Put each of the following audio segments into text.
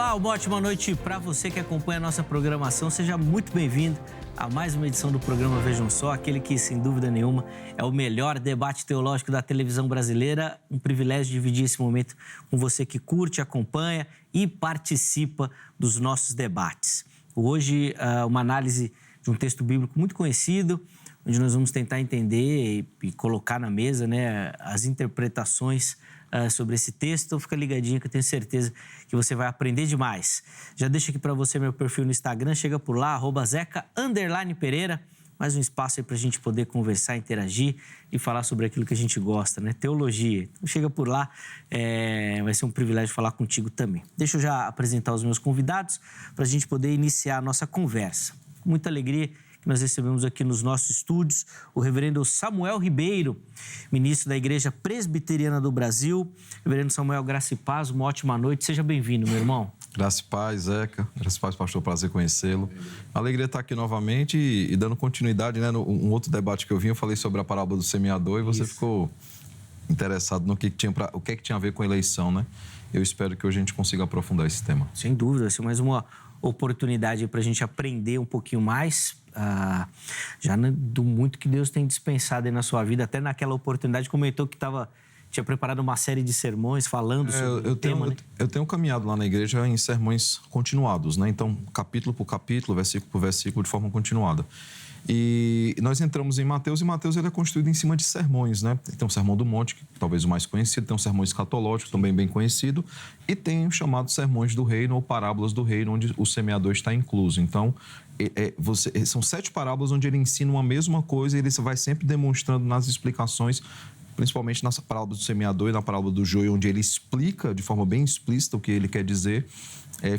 Olá, uma ótima noite para você que acompanha a nossa programação. Seja muito bem-vindo a mais uma edição do programa Vejam Só, aquele que, sem dúvida nenhuma, é o melhor debate teológico da televisão brasileira. Um privilégio dividir esse momento com você que curte, acompanha e participa dos nossos debates. Hoje, uma análise de um texto bíblico muito conhecido, onde nós vamos tentar entender e colocar na mesa, né, as interpretações sobre esse texto. Então fica ligadinho que eu tenho certeza que você vai aprender demais. Já deixo aqui para você meu perfil no Instagram, chega por lá, @zeca_pereira, mais um espaço aí para a gente poder conversar, interagir e falar sobre aquilo que a gente gosta, né? Teologia. Então chega por lá, vai ser um privilégio falar contigo também. Deixa eu já apresentar os meus convidados para a gente poder iniciar a nossa conversa. Com muita alegria que nós recebemos aqui nos nossos estúdios o reverendo Samuel Ribeiro, ministro da Igreja Presbiteriana do Brasil. Reverendo Samuel, graça e paz, uma ótima noite. Seja bem-vindo, meu irmão. Graça e paz, Zeca. Graça e paz, pastor. Prazer conhecê-lo. Alegria estar aqui novamente e dando continuidade, né? Um outro debate que eu vim, eu falei sobre a parábola do semeador e você ficou interessado no que tinha o que tinha a ver com a eleição, né? Eu espero que hoje a gente consiga aprofundar esse tema. Sem dúvida, vai ser mais uma oportunidade para a gente aprender um pouquinho mais, do muito que Deus tem dispensado aí na sua vida. Até naquela oportunidade comentou que tinha preparado uma série de sermões falando sobre o tema, né? Eu tenho caminhado lá na igreja em sermões continuados, né? Então, capítulo por capítulo, versículo por versículo, de forma continuada. E nós entramos em Mateus, e Mateus ele é construído em cima de sermões, né? Tem o Sermão do Monte, que talvez o mais conhecido, tem o Sermão Escatológico, também bem conhecido, e tem o chamado Sermões do Reino ou Parábolas do Reino, onde o semeador está incluso. Então, são 7 parábolas onde ele ensina uma mesma coisa e ele vai sempre demonstrando nas explicações, principalmente na parábola do semeador e na parábola do joio, onde ele explica de forma bem explícita o que ele quer dizer,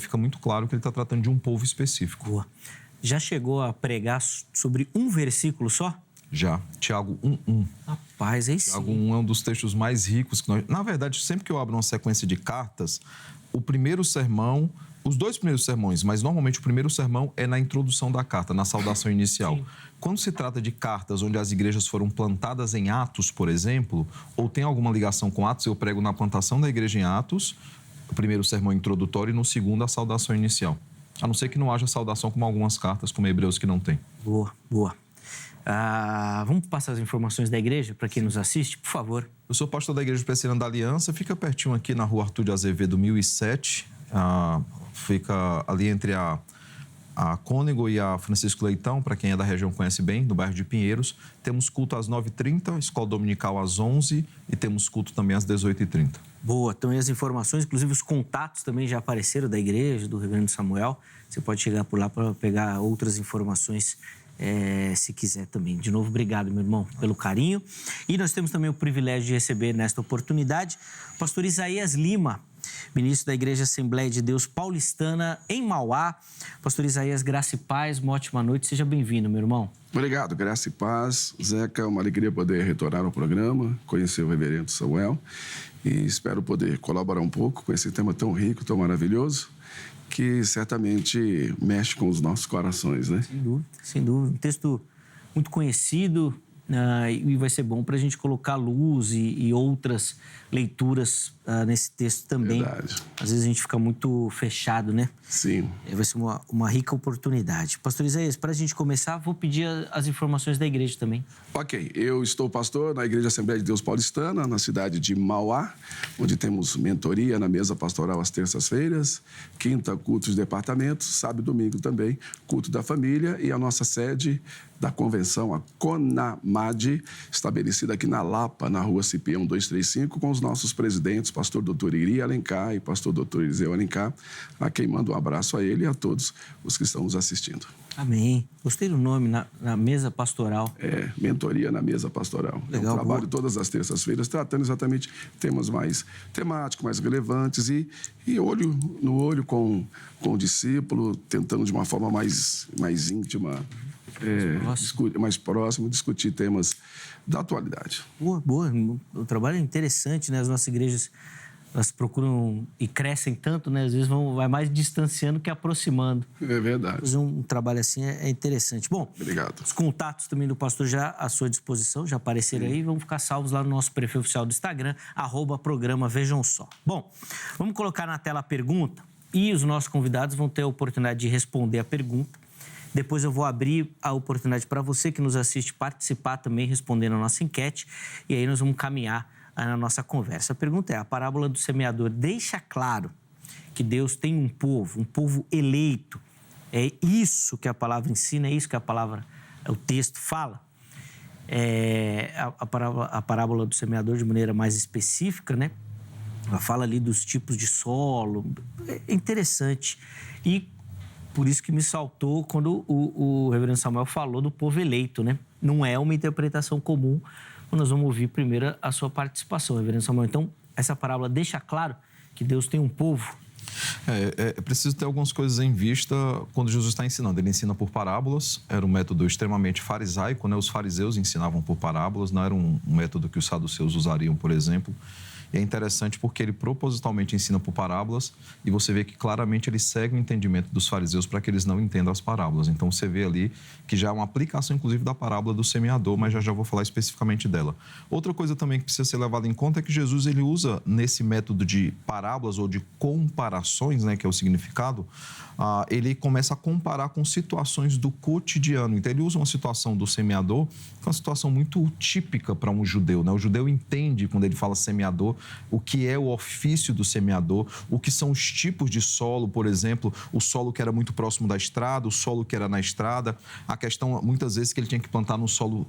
fica muito claro que ele está tratando de um povo específico. Boa. Já chegou a pregar sobre um versículo só? Já. Tiago 1:1. Rapaz, aí sim. Tiago 1 é um dos textos mais ricos que nós... Na verdade, sempre que eu abro uma sequência de cartas, o primeiro sermão, os 2 primeiros sermões, mas normalmente o primeiro sermão é na introdução da carta, na saudação inicial. Sim. Quando se trata de cartas onde as igrejas foram plantadas em Atos, por exemplo, ou tem alguma ligação com Atos, eu prego na plantação da igreja em Atos, o primeiro sermão introdutório e no segundo a saudação inicial. A não ser que não haja saudação como algumas cartas, como Hebreus, que não tem. Boa, boa. Vamos passar as informações da igreja para quem nos assiste, por favor. Eu sou pastor da Igreja Presbiteriana da Aliança, fica pertinho aqui na rua Arthur de Azevedo, 1007. Fica ali entre a Cônego e a Francisco Leitão, para quem é da região conhece bem, no bairro de Pinheiros. Temos culto às 9h30, escola dominical às 11h e temos culto também às 18h30. Boa, então e as informações, inclusive os contatos também já apareceram da igreja, do reverendo Samuel. Você pode chegar por lá para pegar outras informações se quiser também. De novo, obrigado, meu irmão, pelo carinho. E nós temos também o privilégio de receber nesta oportunidade o pastor Isaías Lima, ministro da Igreja Assembleia de Deus Paulistana, em Mauá. Pastor Isaías, graça e paz, uma ótima noite. Seja bem-vindo, meu irmão. Obrigado, graça e paz. Zeca, é uma alegria poder retornar ao programa, conhecer o reverendo Samuel e espero poder colaborar um pouco com esse tema tão rico, tão maravilhoso, que certamente mexe com os nossos corações, né? Sem dúvida, sem dúvida. Um texto muito conhecido, e vai ser bom para a gente colocar luz e outras leituras nesse texto também. Verdade. Às vezes a gente fica muito fechado, né? Sim. Vai ser uma rica oportunidade. Pastor Isaías, para a gente começar, vou pedir as informações da igreja também. Ok, eu estou pastor na Igreja Assembleia de Deus Paulistana, na cidade de Mauá, onde temos mentoria na mesa pastoral às terças-feiras, quinta, cultos de departamento, sábado e domingo também, culto da família, e a nossa sede da convenção, a CONAMAD, estabelecida aqui na Lapa, na rua Cipião 235, com os nossos presidentes, pastor Dr. Iri Alencar e pastor Dr. Eliseu Alencar, a quem mando um abraço a ele e a todos os que estão nos assistindo. Amém. Gostei do nome, na mesa pastoral. Mentoria na mesa pastoral. Legal, é um trabalho todas as terças-feiras, tratando exatamente temas mais temáticos, mais relevantes e olho no olho com o discípulo, tentando de uma forma mais íntima, mais próximo, discutir temas da atualidade. Boa. O trabalho é interessante, né? As nossas igrejas, elas procuram e crescem tanto, né? Às vezes vai mais distanciando que aproximando. É verdade. Fazer um trabalho assim é interessante. Bom, obrigado. Os contatos também do pastor já à sua disposição, já apareceram aí, vão ficar salvos lá no nosso perfil oficial do Instagram, @programa Vejam Só. Bom, vamos colocar na tela a pergunta. e os nossos convidados vão ter a oportunidade de responder a pergunta. Depois eu vou abrir a oportunidade para você que nos assiste participar também, respondendo a nossa enquete. E aí nós vamos caminhar na nossa conversa. A pergunta é, a parábola do semeador deixa claro que Deus tem um povo eleito. É isso que a palavra ensina, é isso que o texto fala. A parábola do semeador, de maneira mais específica, né? Ela fala ali dos tipos de solo. É interessante. E por isso que me saltou quando o reverendo Samuel falou do povo eleito, né? Não é uma interpretação comum. Nós vamos ouvir primeiro a sua participação, reverendo Samuel. Então, essa parábola deixa claro que Deus tem um povo. É preciso ter algumas coisas em vista quando Jesus está ensinando. Ele ensina por parábolas, era um método extremamente farisaico, né? Os fariseus ensinavam por parábolas, não era um método que os saduceus usariam, por exemplo. E é interessante porque ele propositalmente ensina por parábolas e você vê que claramente ele segue o entendimento dos fariseus para que eles não entendam as parábolas. Então você vê ali que já é uma aplicação inclusive da parábola do semeador, mas já vou falar especificamente dela. Outra coisa também que precisa ser levada em conta é que Jesus ele usa nesse método de parábolas ou de comparações, né, que é o significado, ele começa a comparar com situações do cotidiano. Então ele usa uma situação do semeador, que é uma situação muito típica para um judeu, né? O judeu entende quando ele fala semeador o que é o ofício do semeador, o que são os tipos de solo, por exemplo, o solo que era muito próximo da estrada, o solo que era na estrada, a questão muitas vezes que ele tinha que plantar no solo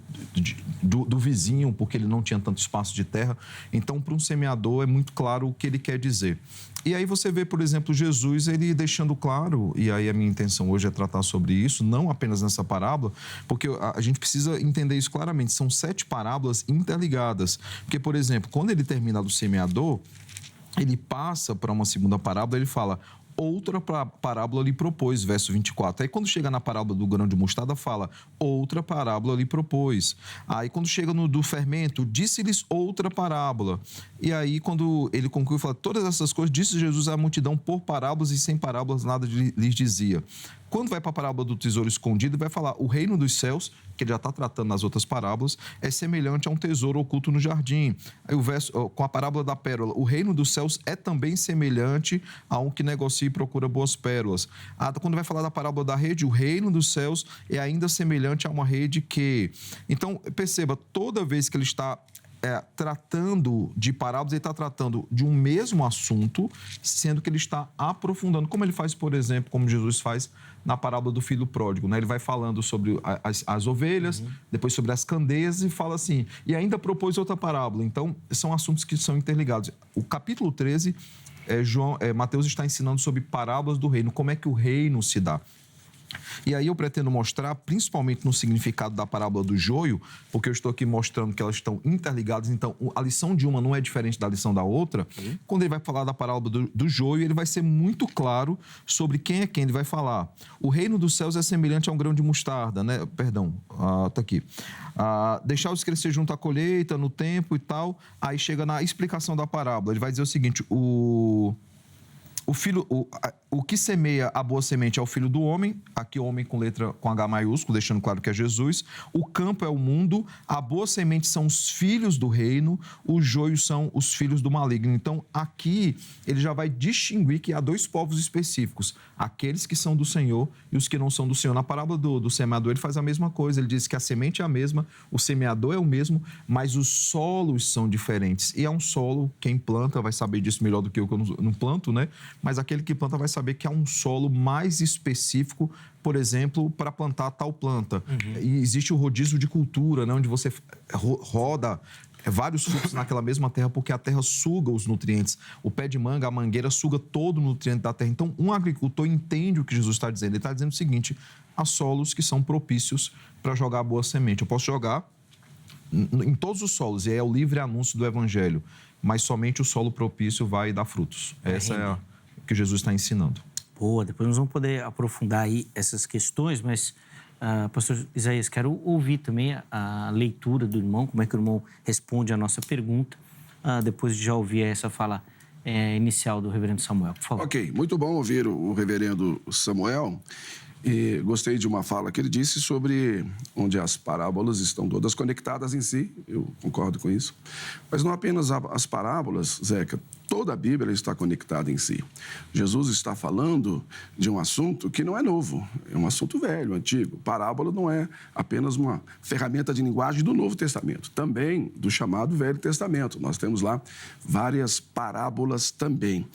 do vizinho, porque ele não tinha tanto espaço de terra. Então, para um semeador é muito claro o que ele quer dizer. E aí você vê, por exemplo, Jesus, ele deixando claro, e aí a minha intenção hoje é tratar sobre isso, não apenas nessa parábola, porque a gente precisa entender isso claramente, são 7 parábolas interligadas. Porque, por exemplo, quando ele termina do semeador, ele passa para uma segunda parábola, ele fala... Outra parábola lhe propôs, verso 24. Aí quando chega na parábola do grão de mostarda, fala, outra parábola lhe propôs. Aí quando chega no do fermento, disse-lhes outra parábola. E aí quando ele conclui, fala, todas essas coisas, disse Jesus à multidão por parábolas e sem parábolas nada lhes dizia. Quando vai para a parábola do tesouro escondido, vai falar, o reino dos céus, que ele já está tratando nas outras parábolas, é semelhante a um tesouro oculto no jardim. Aí o verso, com a parábola da pérola, o reino dos céus é também semelhante a um que negocia e procura boas pérolas. Quando vai falar da parábola da rede, o reino dos céus é ainda semelhante a uma rede que... Então, perceba, toda vez que ele está tratando de parábolas, ele está tratando de um mesmo assunto, sendo que ele está aprofundando, como ele faz, por exemplo, como Jesus faz na parábola do filho pródigo, né? Ele vai falando sobre as ovelhas, depois sobre as candeias e fala assim, e ainda propôs outra parábola. Então, são assuntos que são interligados. O capítulo 13, Mateus está ensinando sobre parábolas do reino, como é que o reino se dá. E aí eu pretendo mostrar, principalmente no significado da parábola do joio, porque eu estou aqui mostrando que elas estão interligadas, então a lição de uma não é diferente da lição da outra. Quando ele vai falar da parábola do joio, ele vai ser muito claro sobre quem é quem ele vai falar. O reino dos céus é semelhante a um grão de mostarda, né? Perdão, tá aqui. Deixá-los crescer junto à colheita, no tempo e tal. Aí chega na explicação da parábola. Ele vai dizer o seguinte, o que semeia a boa semente é o filho do homem, aqui homem com letra com H maiúsculo, deixando claro que é Jesus. O campo é o mundo, a boa semente são os filhos do reino, os joios são os filhos do maligno. Então, aqui ele já vai distinguir que há 2 povos específicos, aqueles que são do Senhor e os que não são do Senhor. Na parábola do semeador, ele faz a mesma coisa, ele diz que a semente é a mesma, o semeador é o mesmo, mas os solos são diferentes. E é um solo, quem planta vai saber disso melhor do que eu não planto, né? Mas aquele que planta vai saber que há um solo mais específico, por exemplo, para plantar tal planta. E existe o rodízio de cultura, né, onde você roda vários frutos naquela mesma terra, porque a terra suga os nutrientes. O pé de manga, a mangueira, suga todo o nutriente da terra. Então, um agricultor entende o que Jesus está dizendo. Ele está dizendo o seguinte, há solos que são propícios para jogar boa semente. Eu posso jogar em todos os solos, e é o livre anúncio do evangelho, mas somente o solo propício vai dar frutos. Essa é o que Jesus está ensinando. Boa, depois nós vamos poder aprofundar aí essas questões, mas, pastor Isaías, quero ouvir também a leitura do irmão, como é que o irmão responde a nossa pergunta, depois de já ouvir essa fala inicial do reverendo Samuel, por favor. Ok, muito bom ouvir o reverendo Samuel. E gostei de uma fala que ele disse sobre onde as parábolas estão todas conectadas em si. Eu concordo com isso. Mas não apenas as parábolas, Zeca, toda a Bíblia está conectada em si. Jesus está falando de um assunto que não é novo, é um assunto velho, antigo. Parábola não é apenas uma ferramenta de linguagem do Novo Testamento, também do chamado Velho Testamento. Nós temos lá várias parábolas também.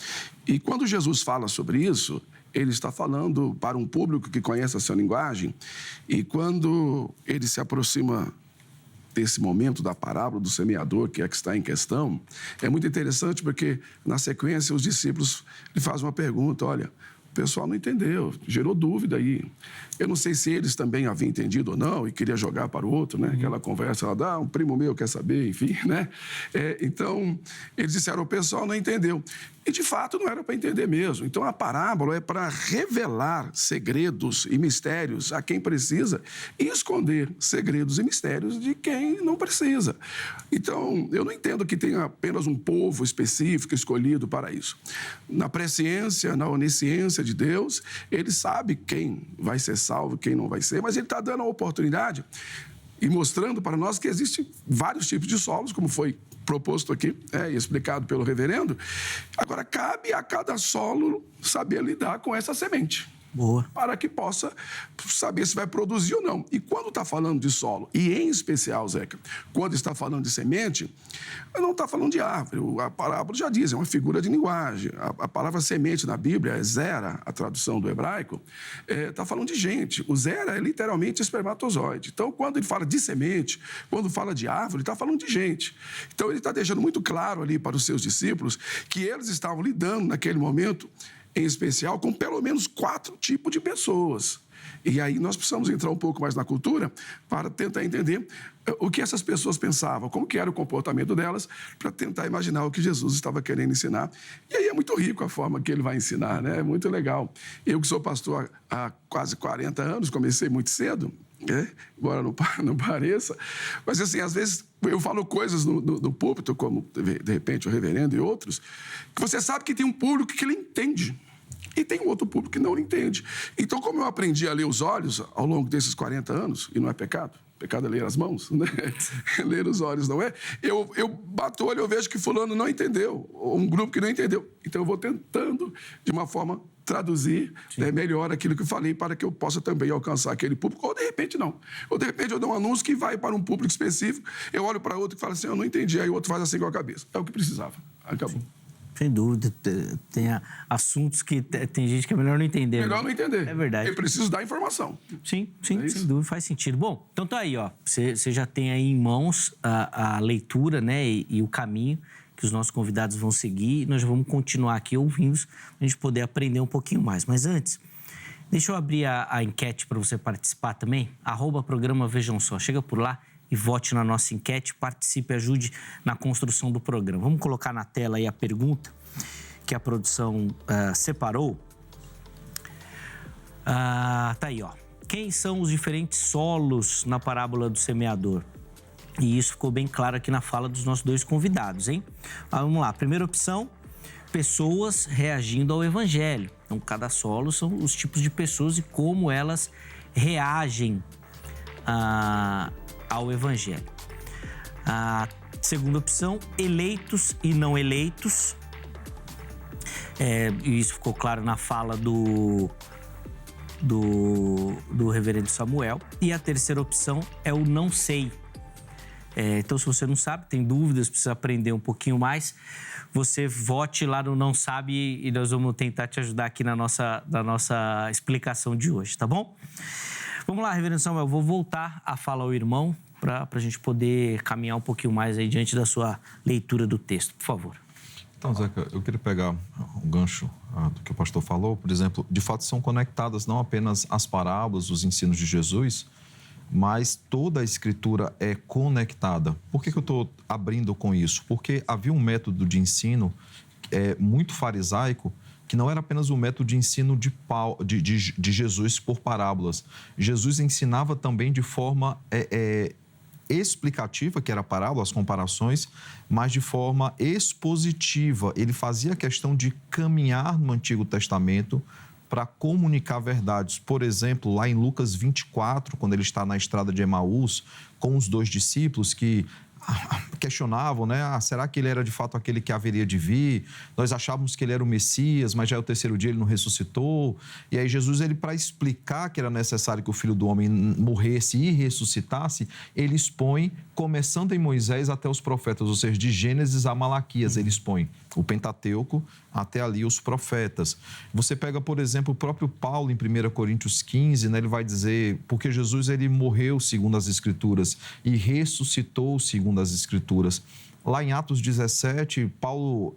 E quando Jesus fala sobre isso, ele está falando para um público que conhece a sua linguagem, e quando ele se aproxima desse momento da parábola do semeador, que é que está em questão, é muito interessante porque, na sequência, os discípulos lhe fazem uma pergunta: olha, o pessoal não entendeu, gerou dúvida aí. Eu não sei se eles também haviam entendido ou não e queria jogar para o outro, né? Aquela conversa lá, um primo meu quer saber, enfim, né? Então, eles disseram, o pessoal não entendeu. E, de fato, não era para entender mesmo. Então, a parábola é para revelar segredos e mistérios a quem precisa e esconder segredos e mistérios de quem não precisa. Então, eu não entendo que tenha apenas um povo específico escolhido para isso. Na presciência, na onisciência de Deus, ele sabe quem vai ser salvo, quem não vai ser, mas ele está dando a oportunidade e mostrando para nós que existem vários tipos de solos, como foi proposto aqui e explicado pelo reverendo. Agora, cabe a cada solo saber lidar com essa semente. Boa. Para que possa saber se vai produzir ou não. E quando está falando de solo, e em especial, Zeca, quando está falando de semente, não está falando de árvore. A parábola já diz, é uma figura de linguagem. A palavra semente na Bíblia é zera, a tradução do hebraico, está falando de gente. O zera é literalmente espermatozoide. Então, quando ele fala de semente, quando fala de árvore, ele está falando de gente. Então, ele está deixando muito claro ali para os seus discípulos que eles estavam lidando naquele momento, em especial, com pelo menos 4 tipos de pessoas. E aí nós precisamos entrar um pouco mais na cultura para tentar entender o que essas pessoas pensavam, como que era o comportamento delas, para tentar imaginar o que Jesus estava querendo ensinar. E aí é muito rico a forma que ele vai ensinar, né? É muito legal. Eu que sou pastor há quase 40 anos, comecei muito cedo, embora não pareça, mas assim, às vezes eu falo coisas no púlpito, como de repente o reverendo e outros, que você sabe que tem um público que ele entende. E tem um outro público que não entende. Então, como eu aprendi a ler os olhos ao longo desses 40 anos, e não é pecado, pecado é ler as mãos, né? Ler os olhos não é. Eu bato o olho e eu vejo que fulano não entendeu, ou um grupo que não entendeu. Então, eu vou tentando, de uma forma, traduzir melhor aquilo que eu falei para que eu possa também alcançar aquele público, ou de repente não. Ou de repente eu dou um anúncio que vai para um público específico, eu olho para outro e falo assim, eu não entendi, aí o outro faz assim com a cabeça. É o que precisava. Acabou. Sim. Sem dúvida, tem assuntos que tem gente que é melhor não entender. Melhor não entender. É verdade. Eu preciso dar informação. Sim, sem dúvida, faz sentido. Bom, então tá aí, ó. Você já tem aí em mãos a leitura, né, e o caminho que os nossos convidados vão seguir. E nós vamos continuar aqui ouvindo, para a gente poder aprender um pouquinho mais. Mas antes, deixa eu abrir a enquete para você participar também. @programa Vejam Só. Chega por lá e vote na nossa enquete, participe, ajude na construção do programa. Vamos colocar na tela aí a pergunta que a produção separou. Tá aí, ó. Quem são os diferentes solos na parábola do semeador? E isso ficou bem claro aqui na fala dos nossos 2 convidados, hein? Vamos lá. Primeira opção, pessoas reagindo ao evangelho. Então, cada solo são os tipos de pessoas e como elas reagem ao evangelho. A segunda opção, eleitos e não eleitos. E isso ficou claro na fala do reverendo Samuel. E a terceira opção é o não sei. Então, se você não sabe, tem dúvidas, precisa aprender um pouquinho mais, você vote lá no não sabe e nós vamos tentar te ajudar aqui na nossa explicação de hoje, tá bom? Vamos lá, reverendo Samuel, vou voltar a fala ao irmão para a gente poder caminhar um pouquinho mais aí diante da sua leitura do texto, por favor. Então, Zeca, eu queria pegar um gancho do que o pastor falou. Por exemplo, de fato são conectadas não apenas as parábolas, os ensinos de Jesus, mas toda a Escritura é conectada. Por que eu estou abrindo com isso? Porque havia um método de ensino muito farisaico, que não era apenas o método de ensino de Jesus por parábolas. Jesus ensinava também de forma explicativa, que era a parábola, as comparações, mas de forma expositiva. Ele fazia questão de caminhar no Antigo Testamento para comunicar verdades. Por exemplo, lá em Lucas 24, quando ele está na estrada de Emaús, com os 2 discípulos que questionavam, né? Será que ele era de fato aquele que haveria de vir? Nós achávamos que ele era o Messias, mas já é o 3º dia ele não ressuscitou. E aí Jesus, para explicar que era necessário que o Filho do Homem morresse e ressuscitasse, ele expõe, começando em Moisés até os profetas, ou seja, de Gênesis a Malaquias, ele expõe o Pentateuco até ali os profetas. Você pega, por exemplo, o próprio Paulo em 1 Coríntios 15, né? Ele vai dizer, porque Jesus ele morreu segundo as Escrituras e ressuscitou segundo as Escrituras. Lá em Atos 17, Paulo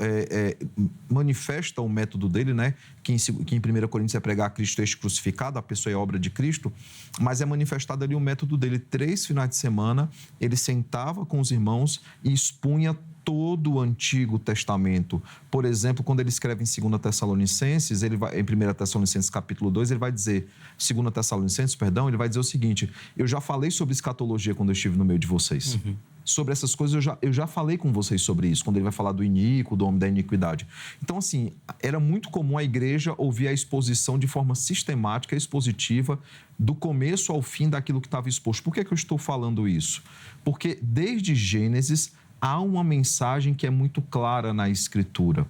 manifesta o método dele, né? Que em 1 Coríntios é pregar Cristo este crucificado, a pessoa é obra de Cristo, mas é manifestado ali o método dele. 3 finais de semana, ele sentava com os irmãos e expunha todo o Antigo Testamento. Por exemplo, quando ele escreve em 2 Tessalonicenses, em 1 Tessalonicenses capítulo 2, ele vai dizer, 2 Tessalonicenses, perdão, ele vai dizer o seguinte, eu já falei sobre escatologia quando eu estive no meio de vocês. Sobre essas coisas, eu já falei com vocês sobre isso, quando ele vai falar do iníquo, do homem da iniquidade. Então, assim, era muito comum a igreja ouvir a exposição de forma sistemática, expositiva, do começo ao fim daquilo que estava exposto. Por que eu estou falando isso? Porque desde Gênesis há uma mensagem que é muito clara na Escritura.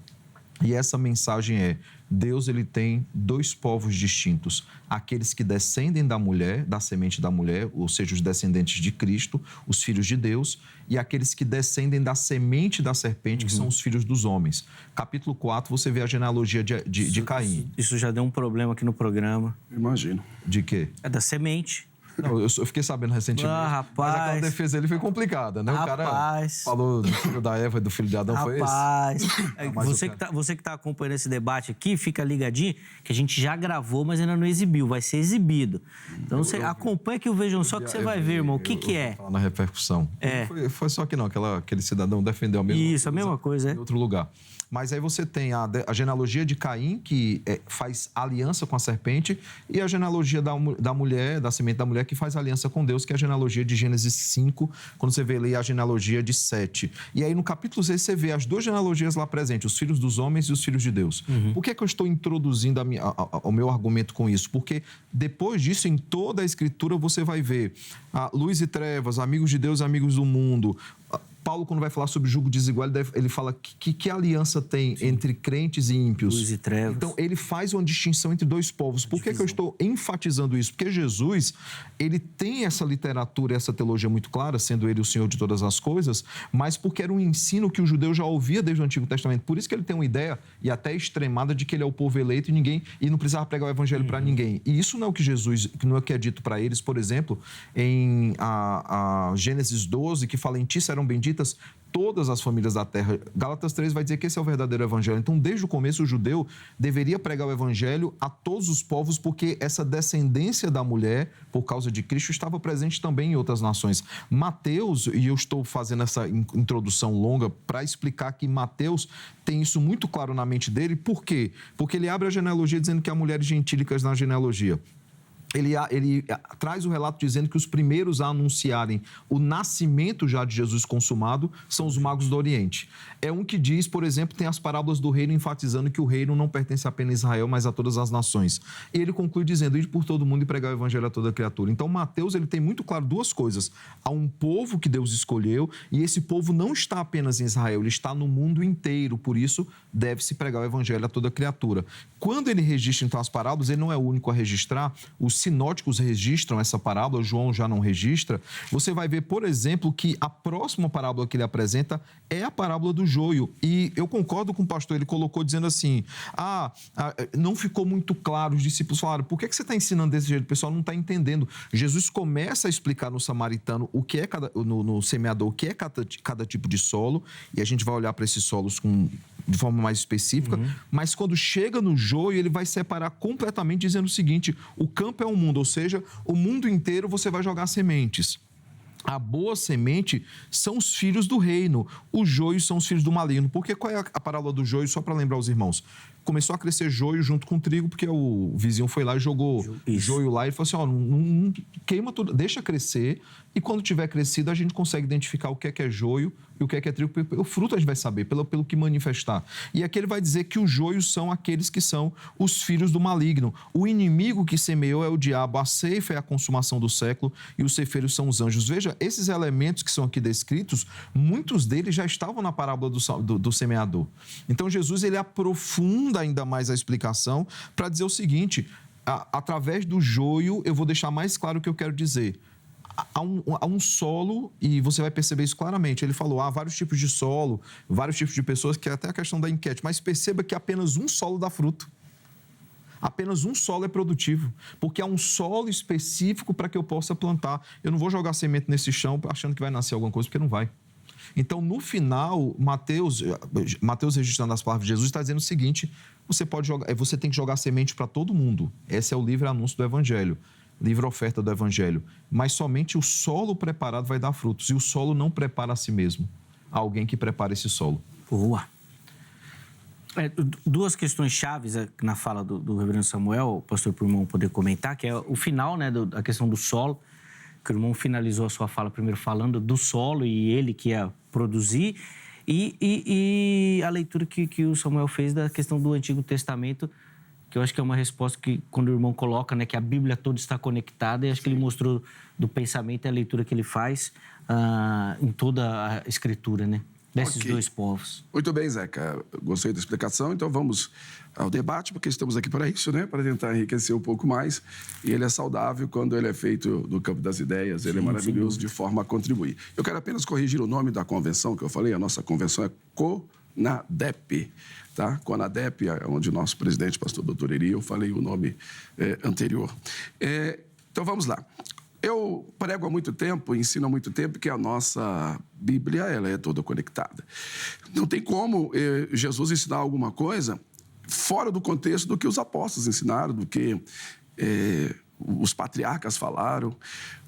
E essa mensagem é, Deus ele tem 2 povos distintos. Aqueles que descendem da mulher, da semente da mulher, ou seja, os descendentes de Cristo, os filhos de Deus, e aqueles que descendem da semente da serpente, que são os filhos dos homens. Capítulo 4, você vê a genealogia de Caim. Isso já deu um problema aqui no programa. Imagino. De quê? É da semente. Não, eu fiquei sabendo recentemente. Rapaz, mas aquela defesa dele foi complicada, né? O cara falou do filho da Eva e do filho de Adão, foi esse? Você que está acompanhando esse debate aqui, fica ligadinho, que a gente já gravou, mas ainda não exibiu, vai ser exibido. Então você acompanha aqui o Vejam Só que você vai ver, irmão, o que é. Falar na repercussão. Foi só que não, aquele cidadão defendeu a mesma coisa. Isso, a mesma coisa, em outro lugar. Mas aí você tem a genealogia de Caim, que faz aliança com a serpente, e a genealogia da mulher, da semente da mulher, que faz aliança com Deus, que é a genealogia de Gênesis 5, quando você vê ali a genealogia de Sete. E aí no capítulo 6 você vê as 2 genealogias lá presentes, os filhos dos homens e os filhos de Deus. Por que eu estou introduzindo o meu argumento com isso? Porque depois disso, em toda a Escritura, você vai ver luz e trevas, amigos de Deus e amigos do mundo. Paulo, quando vai falar sobre julgo desigual, ele fala que aliança tem entre crentes e ímpios. Luz e trevas. Então, ele faz uma distinção entre 2 povos. Por que eu estou enfatizando isso? Porque Jesus, ele tem essa literatura, essa teologia muito clara, sendo ele o Senhor de todas as coisas, mas porque era um ensino que o judeu já ouvia desde o Antigo Testamento. Por isso que ele tem uma ideia, e até extremada, de que ele é o povo eleito e não precisava pregar o evangelho para ninguém. E isso não é o que Jesus, não é o que é dito para eles, por exemplo, em Gênesis 12, que fala, em ti serão benditas todas as famílias da terra. Gálatas 3 vai dizer que esse é o verdadeiro evangelho. Então, desde o começo, o judeu deveria pregar o evangelho a todos os povos, porque essa descendência da mulher, por causa de Cristo, estava presente também em outras nações. Mateus, e eu estou fazendo essa introdução longa para explicar que Mateus tem isso muito claro na mente dele. Por quê? Porque ele abre a genealogia dizendo que há mulheres gentílicas na genealogia. Ele traz o relato dizendo que os primeiros a anunciarem o nascimento já de Jesus consumado são os magos do Oriente. É um que diz, por exemplo, tem as parábolas do reino enfatizando que o reino não pertence apenas a Israel, mas a todas as nações. E ele conclui dizendo, ir por todo mundo e pregar o evangelho a toda criatura. Então, Mateus, ele tem muito claro 2 coisas. Há um povo que Deus escolheu e esse povo não está apenas em Israel, ele está no mundo inteiro. Por isso, deve-se pregar o evangelho a toda criatura. Quando ele registra, então, as parábolas, ele não é o único a registrar. Os sinóticos registram essa parábola, João já não registra. Você vai ver, por exemplo, que a próxima parábola que ele apresenta é a parábola do joio. E eu concordo com o pastor, ele colocou dizendo assim, não ficou muito claro, os discípulos falaram, por que você está ensinando desse jeito? O pessoal não está entendendo. Jesus começa a explicar no samaritano o que é no semeador, o que é cada tipo de solo, e a gente vai olhar para esses solos de forma mais específica, mas quando chega no joio, ele vai separar completamente dizendo o seguinte, o campo é um mundo, ou seja, o mundo inteiro você vai jogar sementes. A boa semente são os filhos do reino, os joios são os filhos do maligno. Porque qual é a parábola do joio, só para lembrar os irmãos? começou a crescer joio junto com trigo, porque o vizinho foi lá e jogou joio lá e falou assim, não queima tudo, deixa crescer, e quando tiver crescido a gente consegue identificar o que é joio e o que é trigo. O fruto a gente vai saber, pelo que manifestar. E aqui ele vai dizer que os joios são aqueles que são os filhos do maligno. O inimigo que semeou é o diabo, a ceifa é a consumação do século e os ceifeiros são os anjos. Veja, esses elementos que são aqui descritos, muitos deles já estavam na parábola do semeador. Então Jesus ele aprofunda ainda mais a explicação para dizer o seguinte, através do joio eu vou deixar mais claro o que eu quero dizer. Há um solo, e você vai perceber isso claramente. Ele falou, há vários tipos de solo, vários tipos de pessoas, que é até a questão da enquete, mas perceba que apenas um solo dá fruto. Apenas um solo é produtivo, porque há um solo específico para que eu possa plantar. Eu não vou jogar semente nesse chão achando que vai nascer alguma coisa, porque não vai. Então, no final, Mateus registrando as palavras de Jesus, está dizendo o seguinte, você tem que jogar semente para todo mundo. Esse é o livre anúncio do Evangelho. Livre oferta do Evangelho, mas somente o solo preparado vai dar frutos, e o solo não prepara a si mesmo. Há alguém que prepara esse solo. Boa. Duas questões chaves na fala do reverendo Samuel, pastor, para o irmão poder comentar, que é o final, né, a questão do solo, que o irmão finalizou a sua fala primeiro falando do solo e ele que ia produzir, e a leitura que o Samuel fez da questão do Antigo Testamento, que eu acho que é uma resposta que, quando o irmão coloca, né, que a Bíblia toda está conectada, e acho que ele mostrou do pensamento e a leitura que ele faz em toda a Escritura, né, desses dois povos. Muito bem, Zeca. Gostei da explicação, então vamos ao debate, porque estamos aqui para isso, né, para tentar enriquecer um pouco mais, e ele é saudável quando ele é feito do campo das ideias, ele é maravilhoso de forma a contribuir. Eu quero apenas corrigir o nome da convenção que eu falei, a nossa convenção é CONADEP, tá? CONADEP, onde o nosso presidente, pastor Dr. Eri, eu falei o nome anterior. Então, vamos lá. Eu prego há muito tempo, ensino há muito tempo que a nossa Bíblia ela é toda conectada. Não tem como Jesus ensinar alguma coisa fora do contexto do que os apóstolos ensinaram, do que os patriarcas falaram,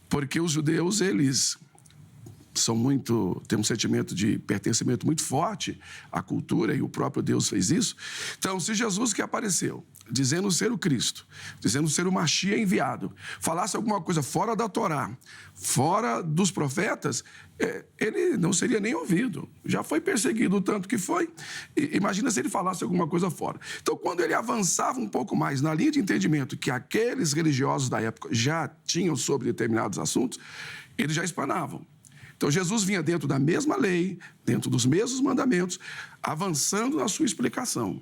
porque os judeus, eles têm um sentimento de pertencimento muito forte à cultura, e o próprio Deus fez isso. Então, se Jesus que apareceu, dizendo ser o Cristo, dizendo ser o Machia enviado, falasse alguma coisa fora da Torá, fora dos profetas, ele não seria nem ouvido. Já foi perseguido o tanto que foi. Imagina se ele falasse alguma coisa fora. Então, quando ele avançava um pouco mais na linha de entendimento que aqueles religiosos da época já tinham sobre determinados assuntos, eles já espanavam. Então, Jesus vinha dentro da mesma lei, dentro dos mesmos mandamentos, avançando na sua explicação.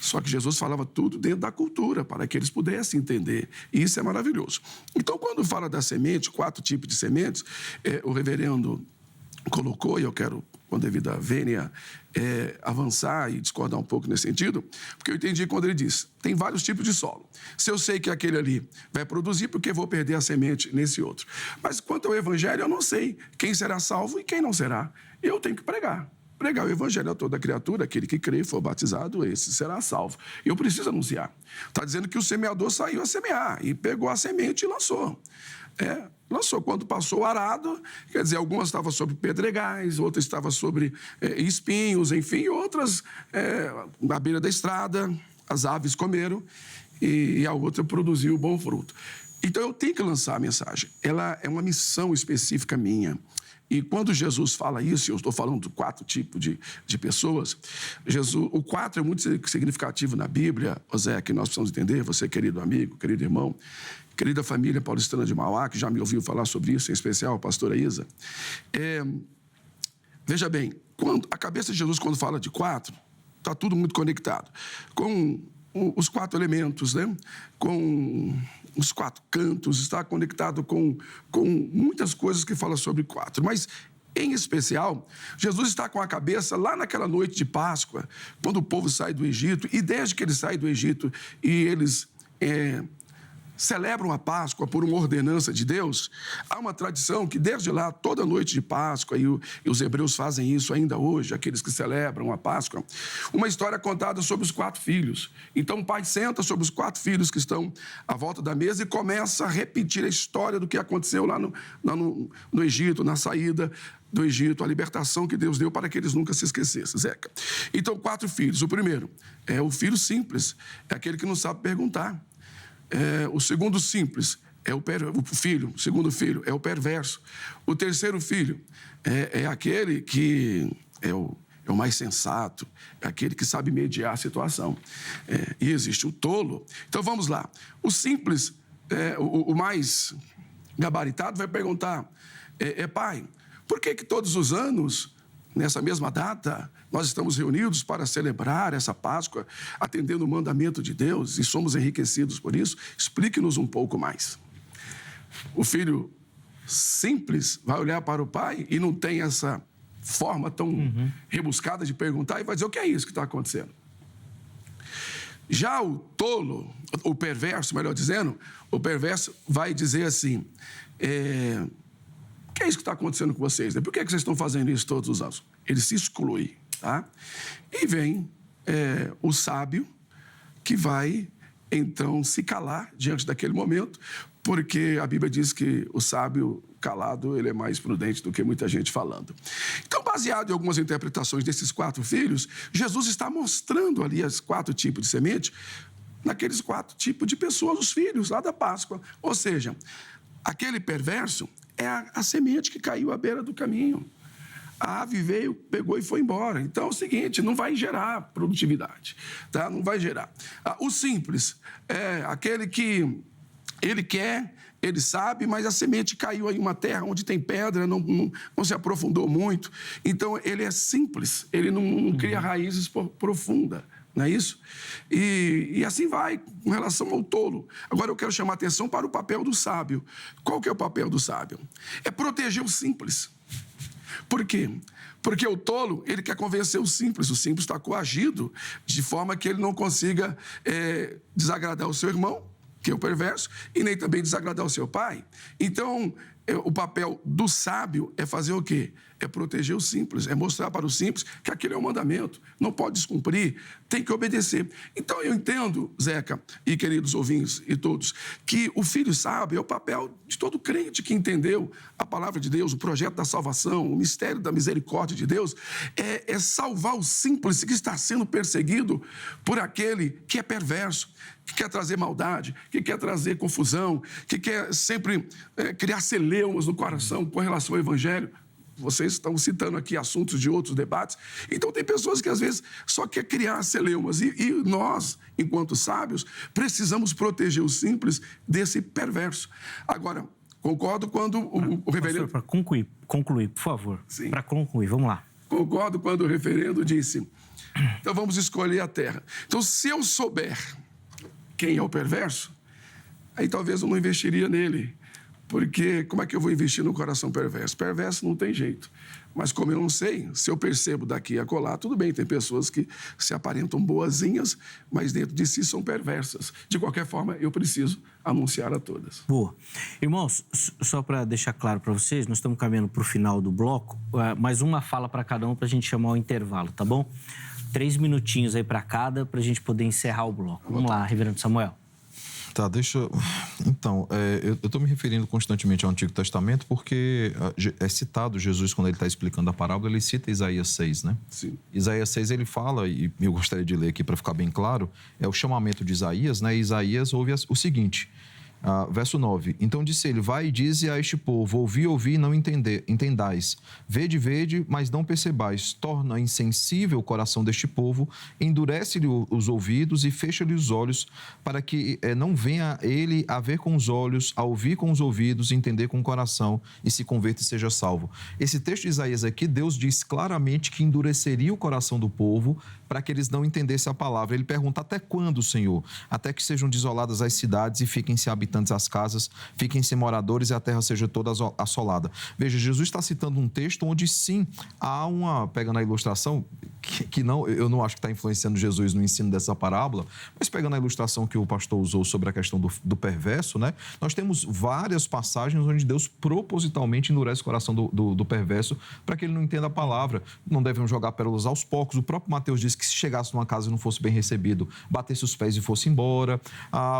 Só que Jesus falava tudo dentro da cultura, para que eles pudessem entender. E isso é maravilhoso. Então, quando fala da semente, 4 tipos de sementes, o reverendo colocou, e eu quero, com devida vênia, avançar e discordar um pouco nesse sentido, porque eu entendi quando ele diz, tem vários tipos de solo. Se eu sei que aquele ali vai produzir, porque vou perder a semente nesse outro. Mas quanto ao evangelho, eu não sei quem será salvo e quem não será. Eu tenho que pregar. Pregar o evangelho a toda criatura, aquele que crê e for batizado, esse será salvo. Eu preciso anunciar. Está dizendo que o semeador saiu a semear e pegou a semente e lançou. Lançou. Quando passou o arado, quer dizer, algumas estavam sobre pedregais, outras estavam sobre espinhos, enfim, outras na beira da estrada, as aves comeram, e a outra produziu bom fruto. Então, eu tenho que lançar a mensagem. Ela é uma missão específica minha. E quando Jesus fala isso, eu estou falando de 4 tipos de pessoas, o 4 é muito significativo na Bíblia, Zé, que nós precisamos entender, você, querido amigo, querido irmão, querida família paulistana de Mauá, que já me ouviu falar sobre isso, em especial a pastora Isa. Veja bem, a cabeça de Jesus, quando fala de 4, está tudo muito conectado. Com os 4 elementos, né? Com os 4 cantos, está conectado com muitas coisas que falam sobre 4. Mas, em especial, Jesus está com a cabeça lá naquela noite de Páscoa, quando o povo sai do Egito, e desde que ele sai do Egito e eles celebram a Páscoa por uma ordenança de Deus, há uma tradição que desde lá, toda noite de Páscoa, e os hebreus fazem isso ainda hoje, aqueles que celebram a Páscoa, uma história contada sobre os 4 filhos. Então o pai senta sobre os 4 filhos que estão à volta da mesa e começa a repetir a história do que aconteceu lá no Egito, na saída do Egito, a libertação que Deus deu para que eles nunca se esquecessem, Zeca. Então, 4 filhos. O primeiro é o filho simples, é aquele que não sabe perguntar. O segundo simples é o filho, o segundo filho é o perverso. O terceiro filho é aquele que é o mais sensato, é aquele que sabe mediar a situação. E existe o tolo. Então vamos lá. O simples, o mais gabaritado, vai perguntar: pai, por que todos os anos, nessa mesma data, nós estamos reunidos para celebrar essa Páscoa, atendendo o mandamento de Deus, e somos enriquecidos por isso? Explique-nos um pouco mais. O filho simples vai olhar para o pai e não tem essa forma tão rebuscada de perguntar, e vai dizer: o que é isso que está acontecendo? Já o tolo, o perverso, melhor dizendo, o perverso vai dizer assim: o que é isso que está acontecendo com vocês? Por que vocês estão fazendo isso todos os anos? Ele se exclui, tá? E vem o sábio, que vai, então, se calar diante daquele momento, porque a Bíblia diz que o sábio calado, ele é mais prudente do que muita gente falando. Então, baseado em algumas interpretações desses 4 filhos, Jesus está mostrando ali os 4 tipos de semente, naqueles 4 tipos de pessoas, os filhos lá da Páscoa. Ou seja, aquele perverso é a semente que caiu à beira do caminho. A ave veio, pegou e foi embora. Então é o seguinte, não vai gerar produtividade, tá? Não vai gerar. O simples é aquele que ele quer, ele sabe, mas a semente caiu em uma terra onde tem pedra, não se aprofundou muito. Então ele é simples, ele não cria raízes profundas. Não é isso? E assim vai com relação ao tolo. Agora eu quero chamar a atenção para o papel do sábio. Qual que é o papel do sábio? É proteger o simples. Por quê? Porque o tolo, ele quer convencer o simples está coagido de forma que ele não consiga desagradar o seu irmão, que é o perverso, e nem também desagradar o seu pai. Então, o papel do sábio é fazer o quê? É proteger o simples, é mostrar para o simples que aquele é um mandamento, não pode descumprir, tem que obedecer. Então, eu entendo, Zeca e queridos ouvintes e todos, que o filho sábio é o papel de todo crente que entendeu a palavra de Deus, o projeto da salvação, o mistério da misericórdia de Deus, é salvar o simples que está sendo perseguido por aquele que é perverso, que quer trazer maldade, que quer trazer confusão, que quer sempre criar celeumas no coração com relação ao evangelho. Vocês estão citando aqui assuntos de outros debates. Então, tem pessoas que, às vezes, só querem criar celeumas. E nós, enquanto sábios, precisamos proteger os simples desse perverso. Agora, concordo quando o reverendo... Para concluir, por favor. Sim. Para concluir, vamos lá. Concordo quando o reverendo disse: então, vamos escolher a terra. Então, se eu souber quem é o perverso, aí talvez eu não investiria nele. Porque como é que eu vou investir no coração perverso? Perverso não tem jeito. Mas como eu não sei, se eu percebo daqui a acolá, tudo bem, tem pessoas que se aparentam boazinhas, mas dentro de si são perversas. De qualquer forma, eu preciso anunciar a todas. Boa. Irmãos, só para deixar claro para vocês, nós estamos caminhando para o final do bloco, mais uma fala para cada um para a gente chamar o intervalo, tá bom? 3 minutinhos aí para cada, para a gente poder encerrar o bloco. Vamos lá, reverendo Samuel. Tá, Então, eu estou me referindo constantemente ao Antigo Testamento porque é citado Jesus, quando ele está explicando a parábola, ele cita Isaías 6, né? Sim. Isaías 6, ele fala, e eu gostaria de ler aqui para ficar bem claro, é o chamamento de Isaías, né? Isaías ouve o seguinte, verso 9. Então disse ele: vai e dize a este povo, ouvi, e não entendais. Vede, mas não percebais. Torna insensível o coração deste povo, endurece-lhe os ouvidos e fecha-lhe os olhos, para que não venha ele a ver com os olhos, a ouvir com os ouvidos, entender com o coração e se converta e seja salvo. Esse texto de Isaías aqui, Deus diz claramente que endureceria o coração do povo para que eles não entendessem a palavra. Ele pergunta: até quando, Senhor? Até que sejam desoladas as cidades e fiquem sem habitantes habitantes as casas, fiquem sem moradores e a terra seja toda assolada. Veja, Jesus está citando um texto onde sim, há uma, pegando a ilustração, que não, eu não acho que está influenciando Jesus no ensino dessa parábola, mas pegando a ilustração que o pastor usou sobre a questão do perverso, né? Nós temos várias passagens onde Deus propositalmente endurece o coração do perverso para que ele não entenda a palavra. Não devemos jogar pérolas aos porcos. O próprio Mateus diz que se chegasse numa casa e não fosse bem recebido, batesse os pés e fosse embora.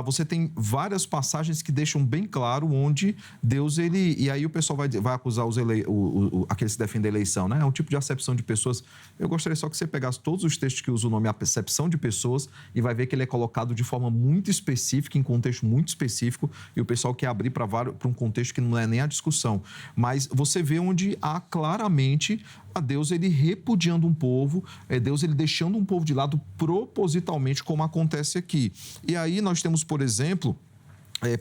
Você tem várias passagens que deixam bem claro onde Deus, e aí o pessoal vai acusar aqueles que defendem a eleição, né? É um tipo de acepção de pessoas. Eu gostaria só que você pegasse todos os textos que usam o nome acepção de pessoas e vai ver que ele é colocado de forma muito específica, em contexto muito específico, e o pessoal quer abrir para um contexto que não é nem a discussão. Mas você vê onde há claramente a Deus ele repudiando um povo, Deus ele deixando um povo de lado propositalmente, como acontece aqui. E aí nós temos, por exemplo,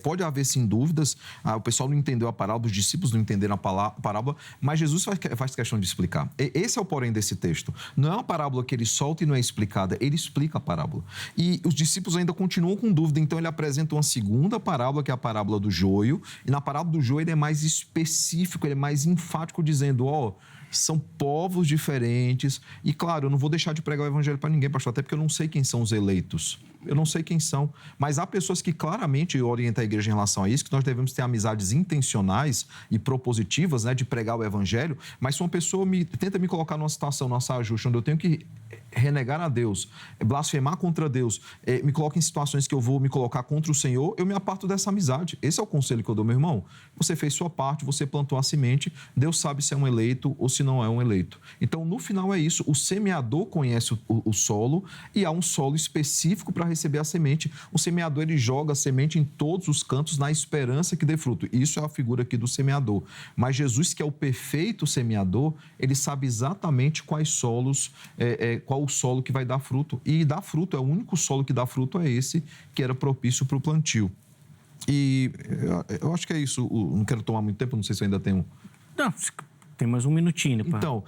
pode haver sim dúvidas, o pessoal não entendeu a parábola, os discípulos não entenderam a parábola, mas Jesus faz questão de explicar. Esse é o porém desse texto. Não é uma parábola que ele solta e não é explicada, ele explica a parábola. E os discípulos ainda continuam com dúvida, então ele apresenta uma segunda parábola, que é a parábola do joio, e na parábola do joio ele é mais específico, ele é mais enfático, dizendo, são povos diferentes. E, claro, eu não vou deixar de pregar o evangelho para ninguém, pastor, até porque eu não sei quem são os eleitos. Eu não sei quem são. Mas há pessoas que claramente orientam a igreja em relação a isso, que nós devemos ter amizades intencionais e propositivas, né, de pregar o evangelho. Mas se uma pessoa tenta me colocar numa situação, numa saia justa, onde eu tenho que renegar a Deus, blasfemar contra Deus, me coloca em situações que eu vou me colocar contra o Senhor, eu me aparto dessa amizade. Esse é o conselho que eu dou, meu irmão. Você fez sua parte, você plantou a semente, Deus sabe se é um eleito ou se não é um eleito. Então, no final é isso. O semeador conhece o solo e há um solo específico para receber a semente. O semeador, ele joga a semente em todos os cantos na esperança que dê fruto. Isso é a figura aqui do semeador. Mas Jesus, que é o perfeito semeador, ele sabe exatamente quais solos, qual o solo que vai dar fruto. E dar fruto, o único solo que dá fruto é esse, que era propício para o plantio. E eu acho que é isso. Não quero tomar muito tempo, não sei se eu ainda tenho... Não, tem mais um minutinho. Então,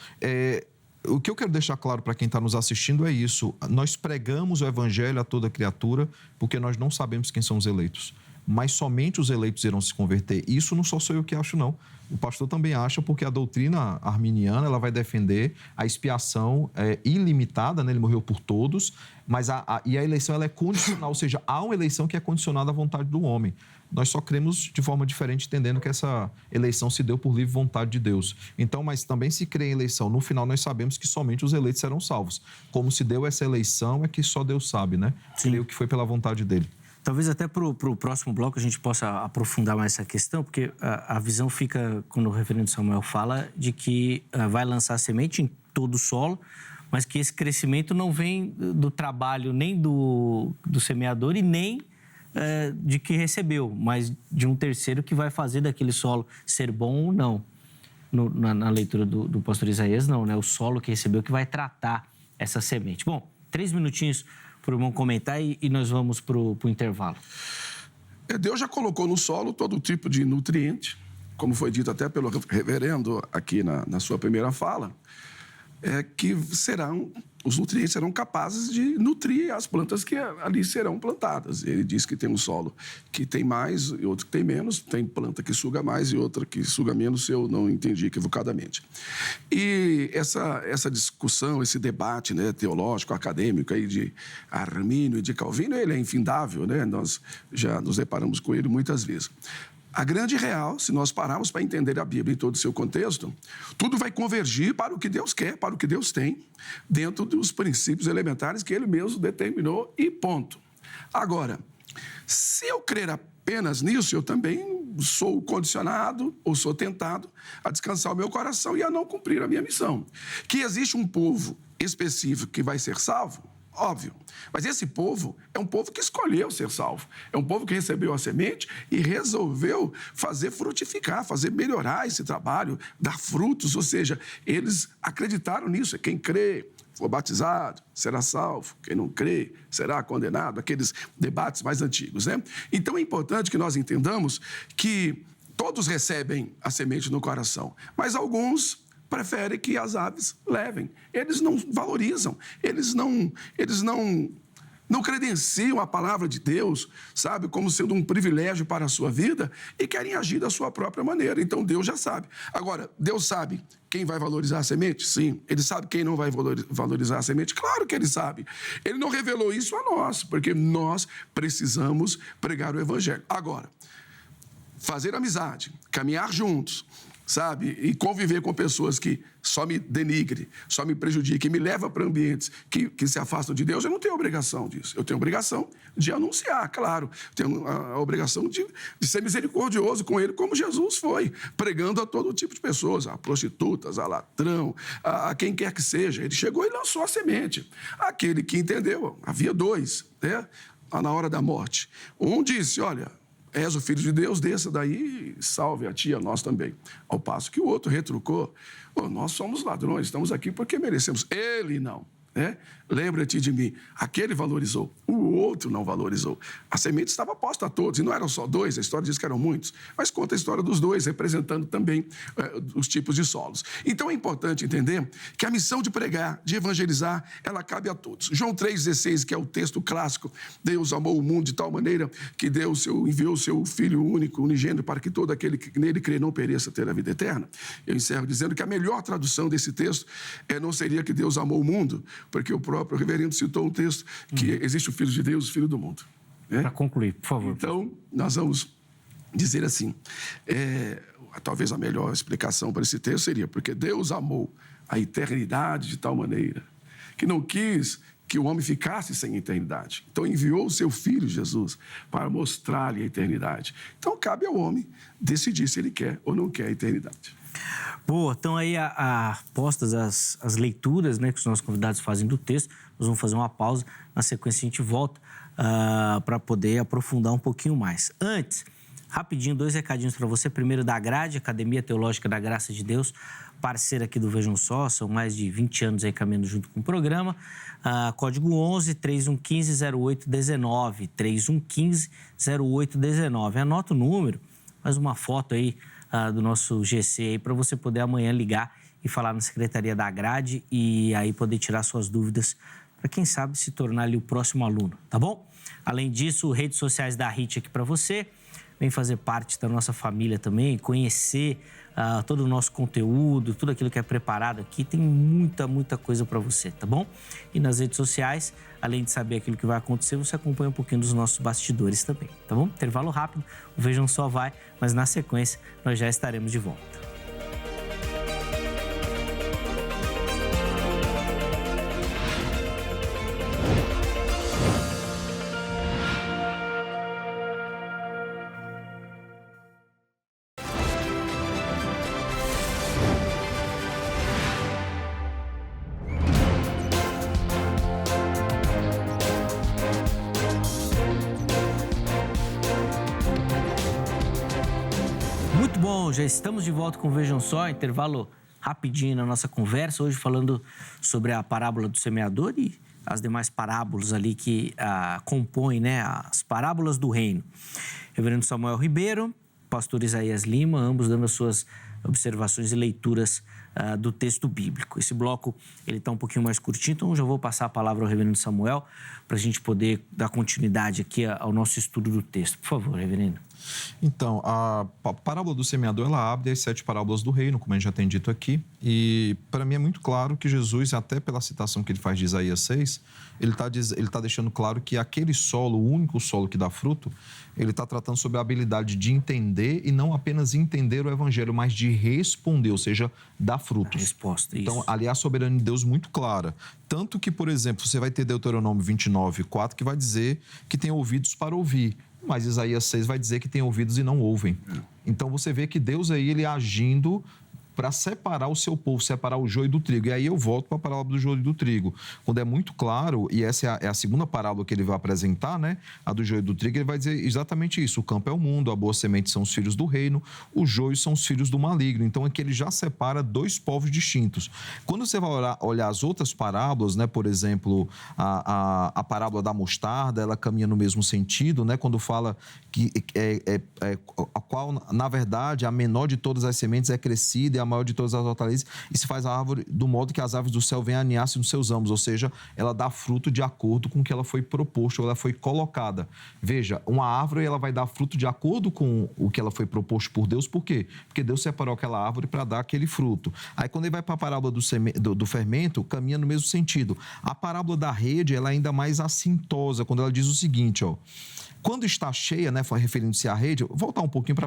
o que eu quero deixar claro para quem está nos assistindo é isso. Nós pregamos o evangelho a toda criatura porque nós não sabemos quem são os eleitos. Mas somente os eleitos irão se converter. Isso não só sou eu que acho, não. O pastor também acha, porque a doutrina arminiana ela vai defender a expiação ilimitada, né? Ele morreu por todos, mas a eleição ela é condicional, ou seja, há uma eleição que é condicionada à vontade do homem. Nós só cremos de forma diferente, entendendo que essa eleição se deu por livre vontade de Deus. Então, mas também se crê em eleição. No final, nós sabemos que somente os eleitos serão salvos. Como se deu essa eleição, é que só Deus sabe, né? Creio que foi pela vontade dele. Talvez até para o próximo bloco a gente possa aprofundar mais essa questão, porque a visão fica, quando o reverendo Samuel fala, de que vai lançar semente em todo o solo, mas que esse crescimento não vem do trabalho nem do semeador e nem de que recebeu, mas de um terceiro que vai fazer daquele solo ser bom ou não. Na leitura do pastor Isaías, não, né? O solo que recebeu que vai tratar essa semente. Bom, 3 minutinhos para o irmão comentar e nós vamos para o intervalo. Deus já colocou no solo todo tipo de nutriente, como foi dito até pelo reverendo aqui na sua primeira fala, que os nutrientes serão capazes de nutrir as plantas que ali serão plantadas. Ele diz que tem um solo que tem mais e outro que tem menos, tem planta que suga mais e outra que suga menos, se eu não entendi equivocadamente. E essa discussão, esse debate, né, teológico, acadêmico aí de Armínio e de Calvino, ele é infindável, né? Nós já nos deparamos com ele muitas vezes. A grande real, se nós pararmos para entender a Bíblia em todo o seu contexto, tudo vai convergir para o que Deus quer, para o que Deus tem, dentro dos princípios elementares que Ele mesmo determinou e ponto. Agora, se eu crer apenas nisso, eu também sou condicionado ou sou tentado a descansar o meu coração e a não cumprir a minha missão. Que existe um povo específico que vai ser salvo, óbvio. Mas esse povo é um povo que escolheu ser salvo. É um povo que recebeu a semente e resolveu fazer frutificar, fazer melhorar esse trabalho, dar frutos. Ou seja, eles acreditaram nisso. Quem crê, for batizado, será salvo. Quem não crê, será condenado. Aqueles debates mais antigos, né? Então é importante que nós entendamos que todos recebem a semente no coração, mas alguns preferem que as aves levem. Eles não valorizam, eles não não credenciam a palavra de Deus, sabe, como sendo um privilégio para a sua vida e querem agir da sua própria maneira. Então, Deus já sabe. Agora, Deus sabe quem vai valorizar a semente? Sim. Ele sabe quem não vai valorizar a semente? Claro que ele sabe. Ele não revelou isso a nós, porque nós precisamos pregar o evangelho. Agora, fazer amizade, caminhar juntos, sabe? E conviver com pessoas que só me denigrem, só me prejudiquem, me levam para ambientes que se afastam de Deus, eu não tenho obrigação disso. Eu tenho obrigação de anunciar, claro. Tenho a obrigação de ser misericordioso com ele, como Jesus foi, pregando a todo tipo de pessoas, a prostitutas, a ladrão, a quem quer que seja. Ele chegou e lançou a semente. Aquele que entendeu, havia dois, né? Na hora da morte. Um disse, olha, és o Filho de Deus, desça daí e salve a ti e a nós também. Ao passo que o outro retrucou, nós somos ladrões, estamos aqui porque merecemos. Ele não, né? Lembra-te de mim. Aquele valorizou, o outro não valorizou. A semente estava posta a todos, e não eram só dois, a história diz que eram muitos, mas conta a história dos dois, representando também os tipos de solos. Então é importante entender que a missão de pregar, de evangelizar, ela cabe a todos. João 3,16, que é o texto clássico, Deus amou o mundo de tal maneira que enviou o seu Filho único, unigênito, para que todo aquele que nele crê não pereça, ter a vida eterna. Eu encerro dizendo que a melhor tradução desse texto não seria que Deus amou o mundo, porque o próprio reverendo citou um texto que existe o Filho de Deus, o Filho do mundo. Né? Para concluir, por favor. Então, nós vamos dizer assim, talvez a melhor explicação para esse texto seria porque Deus amou a eternidade de tal maneira que não quis que o homem ficasse sem eternidade. Então, enviou o seu Filho, Jesus, para mostrar-lhe a eternidade. Então, cabe ao homem decidir se ele quer ou não quer a eternidade. Boa, então aí postas as leituras, né, que os nossos convidados fazem do texto. Nós vamos fazer uma pausa, na sequência a gente volta para poder aprofundar um pouquinho mais. Antes, rapidinho, 2 recadinhos para você. Primeiro, da Grade, Academia Teológica da Graça de Deus, parceira aqui do Vejam Só, são mais de 20 anos aí caminhando junto com o programa. Código 11-3115-0819, 3115-0819. Anota o número, faz uma foto aí do nosso GC aí para você poder amanhã ligar e falar na Secretaria da Grade e aí poder tirar suas dúvidas para quem sabe se tornar ali o próximo aluno, tá bom? Além disso, redes sociais da HIT aqui para você. Vem fazer parte da nossa família também, conhecer todo o nosso conteúdo, tudo aquilo que é preparado aqui. Tem muita coisa para você, tá bom? E nas redes sociais, além de saber aquilo que vai acontecer, você acompanha um pouquinho dos nossos bastidores também, tá bom? Intervalo rápido, o Vejam Só vai, mas na sequência nós já estaremos de volta. Muito bom, já estamos de volta com o Vejam Só, intervalo rapidinho na nossa conversa, hoje falando sobre a parábola do semeador e as demais parábolas ali que compõem, né, as parábolas do reino. Reverendo Samuel Ribeiro, pastor Isaías Lima, ambos dando as suas observações e leituras do texto bíblico. Esse bloco ele está um pouquinho mais curtinho, então já vou passar a palavra ao reverendo Samuel para a gente poder dar continuidade aqui ao nosso estudo do texto. Por favor, reverendo. Então, a parábola do semeador, ela abre as 7 parábolas do reino, como a gente já tem dito aqui. E, para mim, é muito claro que Jesus, até pela citação que ele faz de Isaías 6, ele tá deixando claro que aquele solo, o único solo que dá fruto, ele está tratando sobre a habilidade de entender e não apenas entender o evangelho, mas de responder, ou seja, dar frutos. A resposta, isso. Então, ali há a soberania de Deus muito clara. Tanto que, por exemplo, você vai ter Deuteronômio 29:4, que vai dizer que tem ouvidos para ouvir. Mas Isaías 6 vai dizer que tem ouvidos e não ouvem. Então, você vê que Deus aí, ele agindo para separar o seu povo, separar o joio do trigo. E aí eu volto para a parábola do joio do trigo. Quando é muito claro, e essa é a segunda parábola que ele vai apresentar, né? A do joio do trigo, ele vai dizer exatamente isso. O campo é o mundo, a boa semente são os filhos do reino, os joios são os filhos do maligno. Então, é que ele já separa 2 povos distintos. Quando você vai olhar as outras parábolas, né? Por exemplo, a parábola da mostarda, ela caminha no mesmo sentido, né? Quando fala que a qual, na verdade, a menor de todas as sementes é crescida e a maior de todas as hortaliças, e se faz a árvore do modo que as aves do céu venham aninhar-se nos seus ramos, ou seja, ela dá fruto de acordo com o que ela foi proposta, ou ela foi colocada. Veja, uma árvore ela vai dar fruto de acordo com o que ela foi proposto por Deus, por quê? Porque Deus separou aquela árvore para dar aquele fruto. Aí quando ele vai para a parábola do fermento, caminha no mesmo sentido. A parábola da rede, ela é ainda mais assintosa, quando ela diz o seguinte, ó. Quando está cheia, né, referindo-se à rede, vou voltar um pouquinho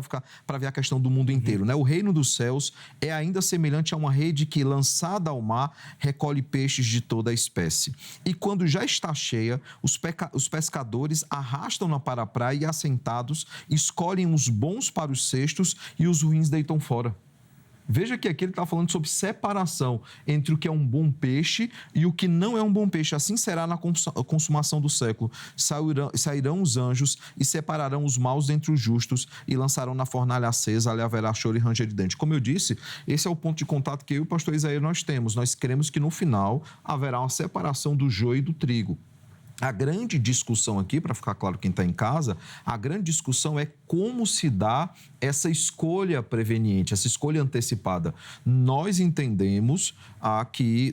para ver a questão do mundo inteiro, né? O reino dos céus é ainda semelhante a uma rede que, lançada ao mar, recolhe peixes de toda a espécie. E quando já está cheia, os pescadores arrastam-na para a praia e, assentados, escolhem os bons para os cestos e os ruins deitam fora. Veja que aqui ele está falando sobre separação entre o que é um bom peixe e o que não é um bom peixe. Assim será na consumação do século. Sairão os anjos e separarão os maus dentre os justos e lançarão na fornalha acesa, ali haverá choro e ranger de dente. Como eu disse, esse é o ponto de contato que eu e o pastor Isaías nós temos. Nós queremos que no final haverá uma separação do joio e do trigo. A grande discussão aqui, para ficar claro quem está em casa, a grande discussão é como se dá essa escolha preveniente, essa escolha antecipada. Nós entendemos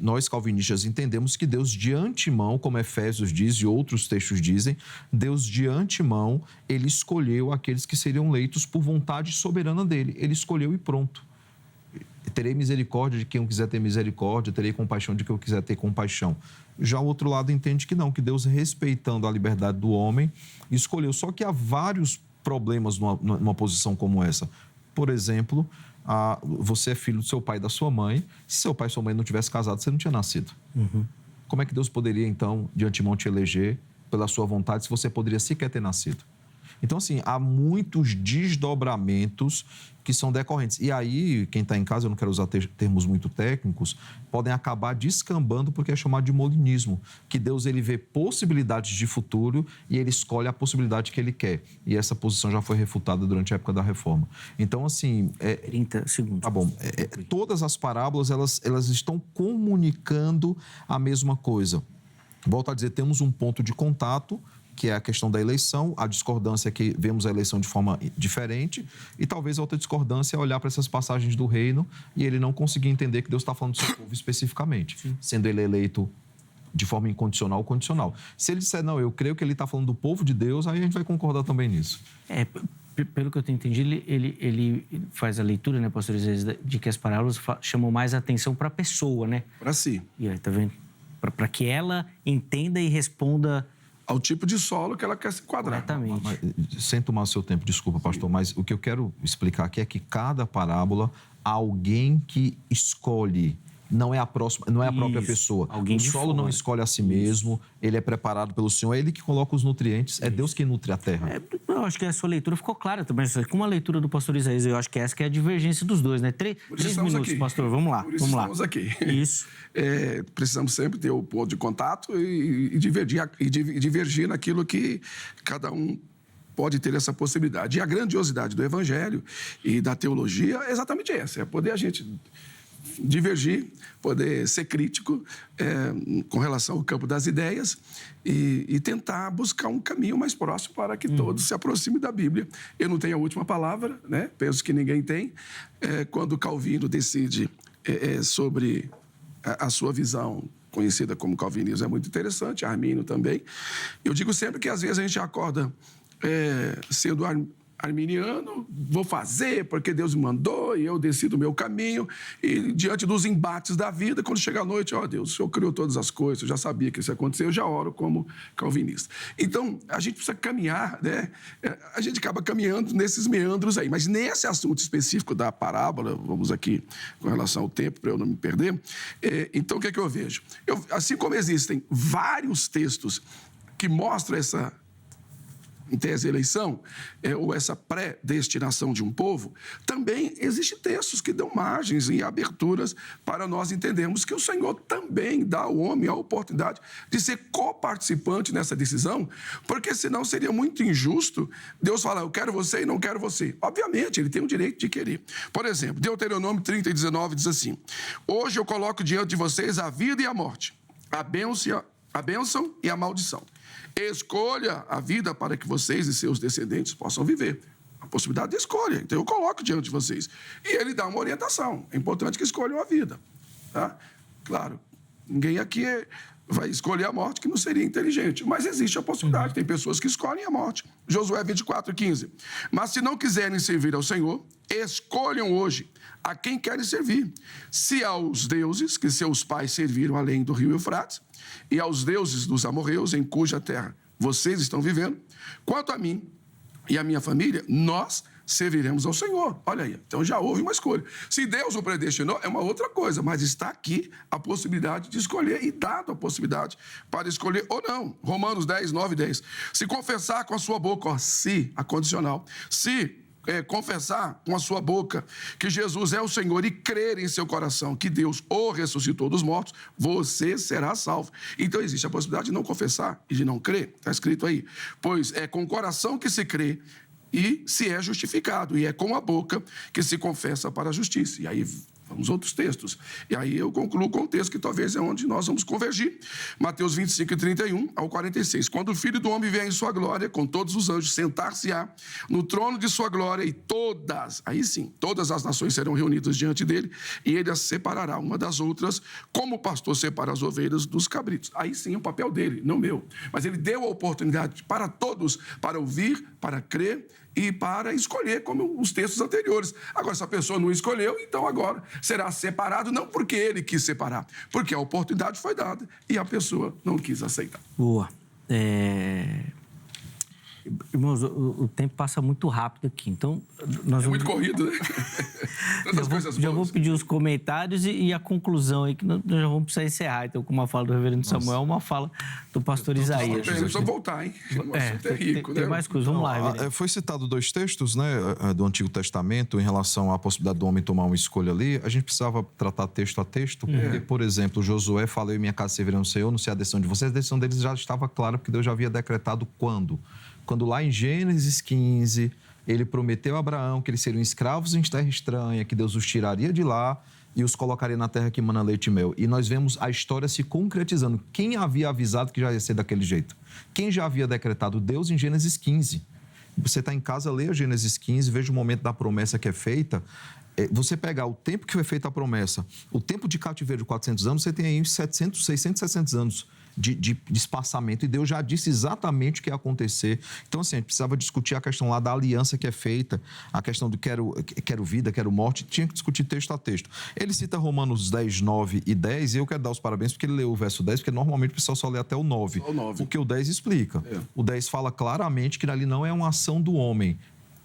nós calvinistas entendemos que Deus de antemão, como Efésios diz e outros textos dizem, Deus de antemão, ele escolheu aqueles que seriam eleitos por vontade soberana dele. Ele escolheu e pronto. Terei misericórdia de quem eu quiser ter misericórdia, terei compaixão de quem eu quiser ter compaixão. Já o outro lado entende que não, que Deus, respeitando a liberdade do homem, escolheu. Só que há vários problemas numa posição como essa. Por exemplo, você é filho do seu pai e da sua mãe. Se seu pai e sua mãe não tivessem casado, você não tinha nascido. Uhum. Como é que Deus poderia, então, de antemão te eleger pela sua vontade, se você poderia sequer ter nascido? Então, assim, há muitos desdobramentos que são decorrentes. E aí, quem está em casa, eu não quero usar termos muito técnicos, podem acabar descambando porque é chamado de molinismo, que Deus ele vê possibilidades de futuro e ele escolhe a possibilidade que ele quer. E essa posição já foi refutada durante a época da Reforma. Então, assim... 30 segundos. Tá bom. Todas as parábolas, elas estão comunicando a mesma coisa. Volto a dizer, temos um ponto de contato, que é a questão da eleição, a discordância é que vemos a eleição de forma diferente, e talvez a outra discordância é olhar para essas passagens do reino e ele não conseguir entender que Deus está falando do seu povo especificamente, sim, sendo ele eleito de forma incondicional ou condicional. Se ele disser, não, eu creio que ele está falando do povo de Deus, aí a gente vai concordar também nisso. Pelo que eu entendi, ele faz a leitura, né, pastor Isaías, de que as parábolas chamam mais a atenção para a pessoa, né? Para si. E aí, tá vendo? Para que ela entenda e responda ao tipo de solo que ela quer se enquadrar. Exatamente. Sem tomar o seu tempo, desculpa, pastor, mas o que eu quero explicar aqui é que cada parábola há alguém que escolhe, não é a própria pessoa. O solo não escolhe a si mesmo, ele é preparado pelo Senhor, é ele que coloca os nutrientes, é Deus que nutre a terra. Eu acho que a sua leitura ficou clara também. Com a leitura do pastor Isaías, eu acho que essa que é a divergência dos dois, né? 3 minutos, aqui, pastor, vamos lá. Estamos aqui. Isso. Precisamos sempre ter o ponto de contato e divergir naquilo que cada um pode ter essa possibilidade. E a grandiosidade do Evangelho e da teologia é exatamente essa, é poder a gente divergir, poder ser crítico com relação ao campo das ideias e tentar buscar um caminho mais próximo para que todos se aproximem da Bíblia. Eu não tenho a última palavra, né? Penso que ninguém tem. Quando Calvino decide sobre a sua visão, conhecida como calvinismo, é muito interessante, Armínio também. Eu digo sempre que às vezes a gente acorda sendo arminiano, vou fazer porque Deus me mandou e eu decido o meu caminho, e diante dos embates da vida, quando chega a noite, Deus, o Senhor criou todas as coisas, eu já sabia que isso ia acontecer, eu já oro como calvinista. Então, a gente precisa caminhar, né? A gente acaba caminhando nesses meandros aí, mas nesse assunto específico da parábola, vamos aqui com relação ao tempo, para eu não me perder, então o que é que eu vejo? Assim como existem vários textos que mostram essa em tese eleição, ou essa predestinação de um povo, também existem textos que dão margens e aberturas para nós entendermos que o Senhor também dá ao homem a oportunidade de ser coparticipante nessa decisão, porque senão seria muito injusto Deus falar, eu quero você e não quero você. Obviamente, ele tem o direito de querer. Por exemplo, Deuteronômio 30:19 diz assim, hoje eu coloco diante de vocês a vida e a morte, a bênção e a maldição. Escolha a vida para que vocês e seus descendentes possam viver. a possibilidade de escolha. Então, eu coloco diante de vocês. E ele dá uma orientação. É importante que escolham a vida. Tá? Claro, ninguém aqui vai escolher a morte, que não seria inteligente. Mas existe a possibilidade. Tem pessoas que escolhem a morte. Josué 24:15. Mas se não quiserem servir ao Senhor, escolham hoje a quem querem servir. Se aos deuses que seus pais serviram além do rio Eufrates, e aos deuses dos amorreus em cuja terra vocês estão vivendo, quanto a mim e a minha família, nós serviremos ao Senhor. Olha aí, então já houve uma escolha. Se Deus o predestinou, é uma outra coisa, mas está aqui a possibilidade de escolher e dado a possibilidade para escolher ou não. Romanos 10, 9 e 10. Se confessar com a sua boca, ó, se, a condicional, se confessar com a sua boca que Jesus é o Senhor e crer em seu coração que Deus o ressuscitou dos mortos, você será salvo. Então existe a possibilidade de não confessar e de não crer, está escrito aí. Pois é com o coração que se crê e se é justificado, e é com a boca que se confessa para a justiça. E aí vamos outros textos. E aí eu concluo com o texto que talvez é onde nós vamos convergir. Mateus 25, 31 ao 46. Quando o Filho do Homem vier em sua glória, com todos os anjos, sentar-se-á no trono de sua glória, e todas, aí sim, todas as nações serão reunidas diante dele, e ele as separará uma das outras, como o pastor separa as ovelhas dos cabritos. Aí sim é o papel dele, não meu. Mas ele deu a oportunidade para todos, para ouvir, para crer e para escolher, como os textos anteriores. Agora, se a pessoa não escolheu, então agora será separado, não porque ele quis separar, porque a oportunidade foi dada e a pessoa não quis aceitar. Boa. Irmãos, o tempo passa muito rápido aqui, então nós vamos... muito corrido, né? Tantas coisas boas. Já vou pedir os comentários e a conclusão aí, que nós já vamos precisar encerrar. Então, com uma fala do reverendo Samuel, uma fala do pastor Isaías. Precisa voltar, hein? O assunto é rico, tem né? mais coisas, vamos lá, reverendo. Foi citado 2 textos, né, do Antigo Testamento em relação à possibilidade do homem tomar uma escolha ali. A gente precisava tratar texto a texto, porque, por exemplo, Josué fala, eu e minha casa servirão ao Senhor, não sei a decisão de vocês. A decisão deles já estava clara, porque Deus já havia decretado quando? Quando lá em Gênesis 15, ele prometeu a Abraão que eles seriam escravos em terra estranha, que Deus os tiraria de lá e os colocaria na terra que mana leite e mel. E nós vemos a história se concretizando. Quem havia avisado que já ia ser daquele jeito? Quem já havia decretado? Deus em Gênesis 15. Você está em casa, leia Gênesis 15, veja o momento da promessa que é feita. Você pegar o tempo que foi feita a promessa, o tempo de cativeiro de 400 anos, você tem aí 600, 700 anos de espaçamento, e Deus já disse exatamente o que ia acontecer. Então, assim, a gente precisava discutir a questão lá da aliança que é feita, a questão do quero vida, quero morte, tinha que discutir texto a texto. Ele cita Romanos 10, 9 e 10, e eu quero dar os parabéns porque ele leu o verso 10, porque normalmente o pessoal só lê até o 9. Só o 9. Porque o 10 explica. O 10 fala claramente que ali não é uma ação do homem,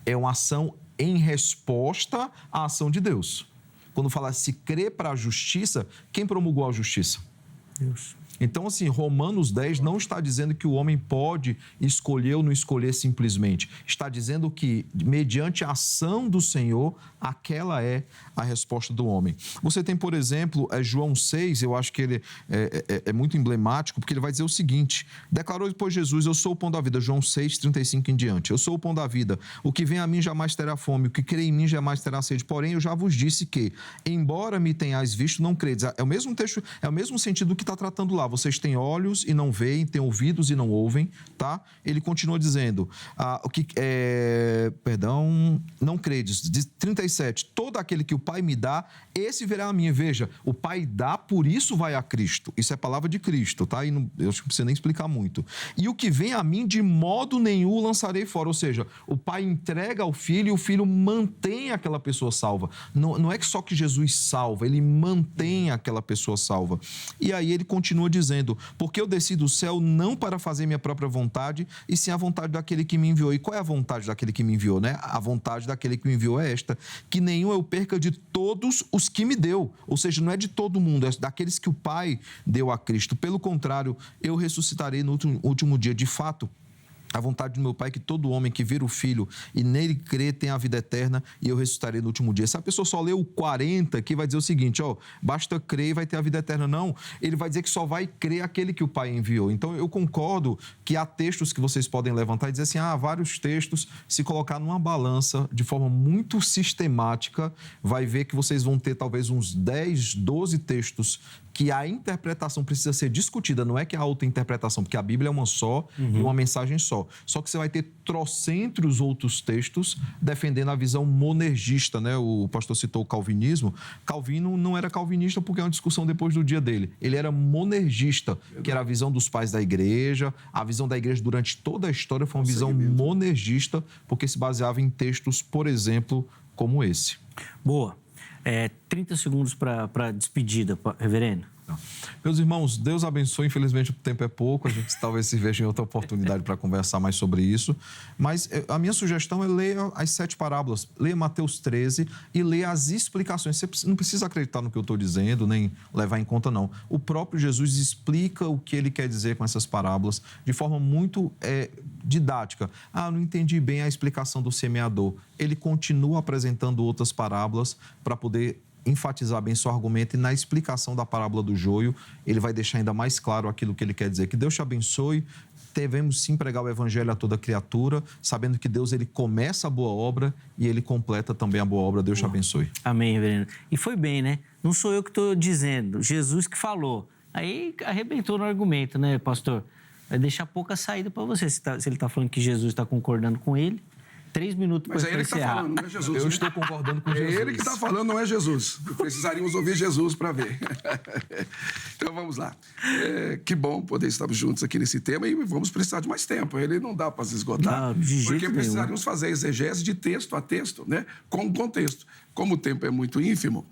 é uma ação em resposta à ação de Deus. Quando fala se crê para a justiça, quem promulgou a justiça? Deus. Então, assim, Romanos 10 não está dizendo que o homem pode escolher ou não escolher simplesmente. Está dizendo que, mediante a ação do Senhor, aquela é a resposta do homem. Você tem, por exemplo, João 6, eu acho que ele é muito emblemático, porque ele vai dizer o seguinte, declarou depois Jesus, eu sou o pão da vida, João 6, 35 em diante, eu sou o pão da vida, o que vem a mim jamais terá fome, o que crê em mim jamais terá sede, porém eu já vos disse que, embora me tenhais visto, não credes. É o mesmo texto, é o mesmo sentido do que está tratando lá. Vocês têm olhos e não veem, têm ouvidos e não ouvem, tá? Ele continua dizendo, não credes. 37, todo aquele que o Pai me dá, esse verá a mim. Veja, o Pai dá, por isso vai a Cristo. Isso é palavra de Cristo, tá? E não, eu acho que não precisa nem explicar muito. E o que vem a mim, de modo nenhum o lançarei fora. Ou seja, o Pai entrega ao Filho e o Filho mantém aquela pessoa salva. Não é que só que Jesus salva, ele mantém aquela pessoa salva. E aí ele continua dizendo, porque eu desci do céu não para fazer minha própria vontade, e sim a vontade daquele que me enviou. E qual é a vontade daquele que me enviou, né? A vontade daquele que me enviou é esta, que nenhum eu perca de todos os que me deu. Ou seja, não é de todo mundo, é daqueles que o Pai deu a Cristo. Pelo contrário, eu ressuscitarei no último dia. De fato, a vontade do meu Pai é que todo homem que vira o Filho e nele crê tenha a vida eterna, e eu ressuscitarei no último dia. Se a pessoa só lê o 40, que vai dizer o seguinte, basta crer e vai ter a vida eterna. Não, ele vai dizer que só vai crer aquele que o Pai enviou. Então, eu concordo que há textos que vocês podem levantar e dizer assim, vários textos, se colocar numa balança de forma muito sistemática, vai ver que vocês vão ter talvez uns 10, 12 textos que a interpretação precisa ser discutida, não é que a outra interpretação, porque a Bíblia é uma só e uma mensagem só. só. Só que você vai ter trocentos outros textos defendendo a visão monergista, né? O pastor citou o calvinismo. Calvino não era calvinista porque é uma discussão depois do dia dele. Ele era monergista, que era a visão dos pais da igreja. A visão da igreja durante toda a história foi uma visão monergista, porque se baseava em textos, por exemplo, como esse. Boa. 30 segundos para despedida, reverendo. Meus irmãos, Deus abençoe. Infelizmente, o tempo é pouco. A gente talvez se veja em outra oportunidade para conversar mais sobre isso. Mas a minha sugestão é ler as 7 parábolas. Leia Mateus 13 e leia as explicações. Você não precisa acreditar no que eu estou dizendo, nem levar em conta, não. O próprio Jesus explica o que ele quer dizer com essas parábolas de forma muito didática. Não entendi bem a explicação do semeador. Ele continua apresentando outras parábolas para poder enfatizar bem seu argumento, e na explicação da parábola do joio, ele vai deixar ainda mais claro aquilo que ele quer dizer. Que Deus te abençoe. Devemos sim pregar o evangelho a toda criatura, sabendo que Deus, ele começa a boa obra e ele completa também a boa obra. Deus te abençoe. Amém, reverendo. E foi bem, né? Não sou eu que estou dizendo, Jesus que falou. Aí arrebentou no argumento, né, pastor? Vai deixar pouca saída para você. Se ele está falando que Jesus está concordando com ele, 3 minutos para encerrar. Mas é ele que está falando, não é Jesus. Eu estou concordando com Jesus. É ele que está falando, não é Jesus. Precisaríamos ouvir Jesus para ver. Então, vamos lá. Que bom poder estarmos juntos aqui nesse tema e vamos precisar de mais tempo. Ele não dá para se esgotar. Não, de jeito porque nenhum. precisaríamos fazer exegese de texto a texto, né? Com contexto. Como o tempo é muito ínfimo,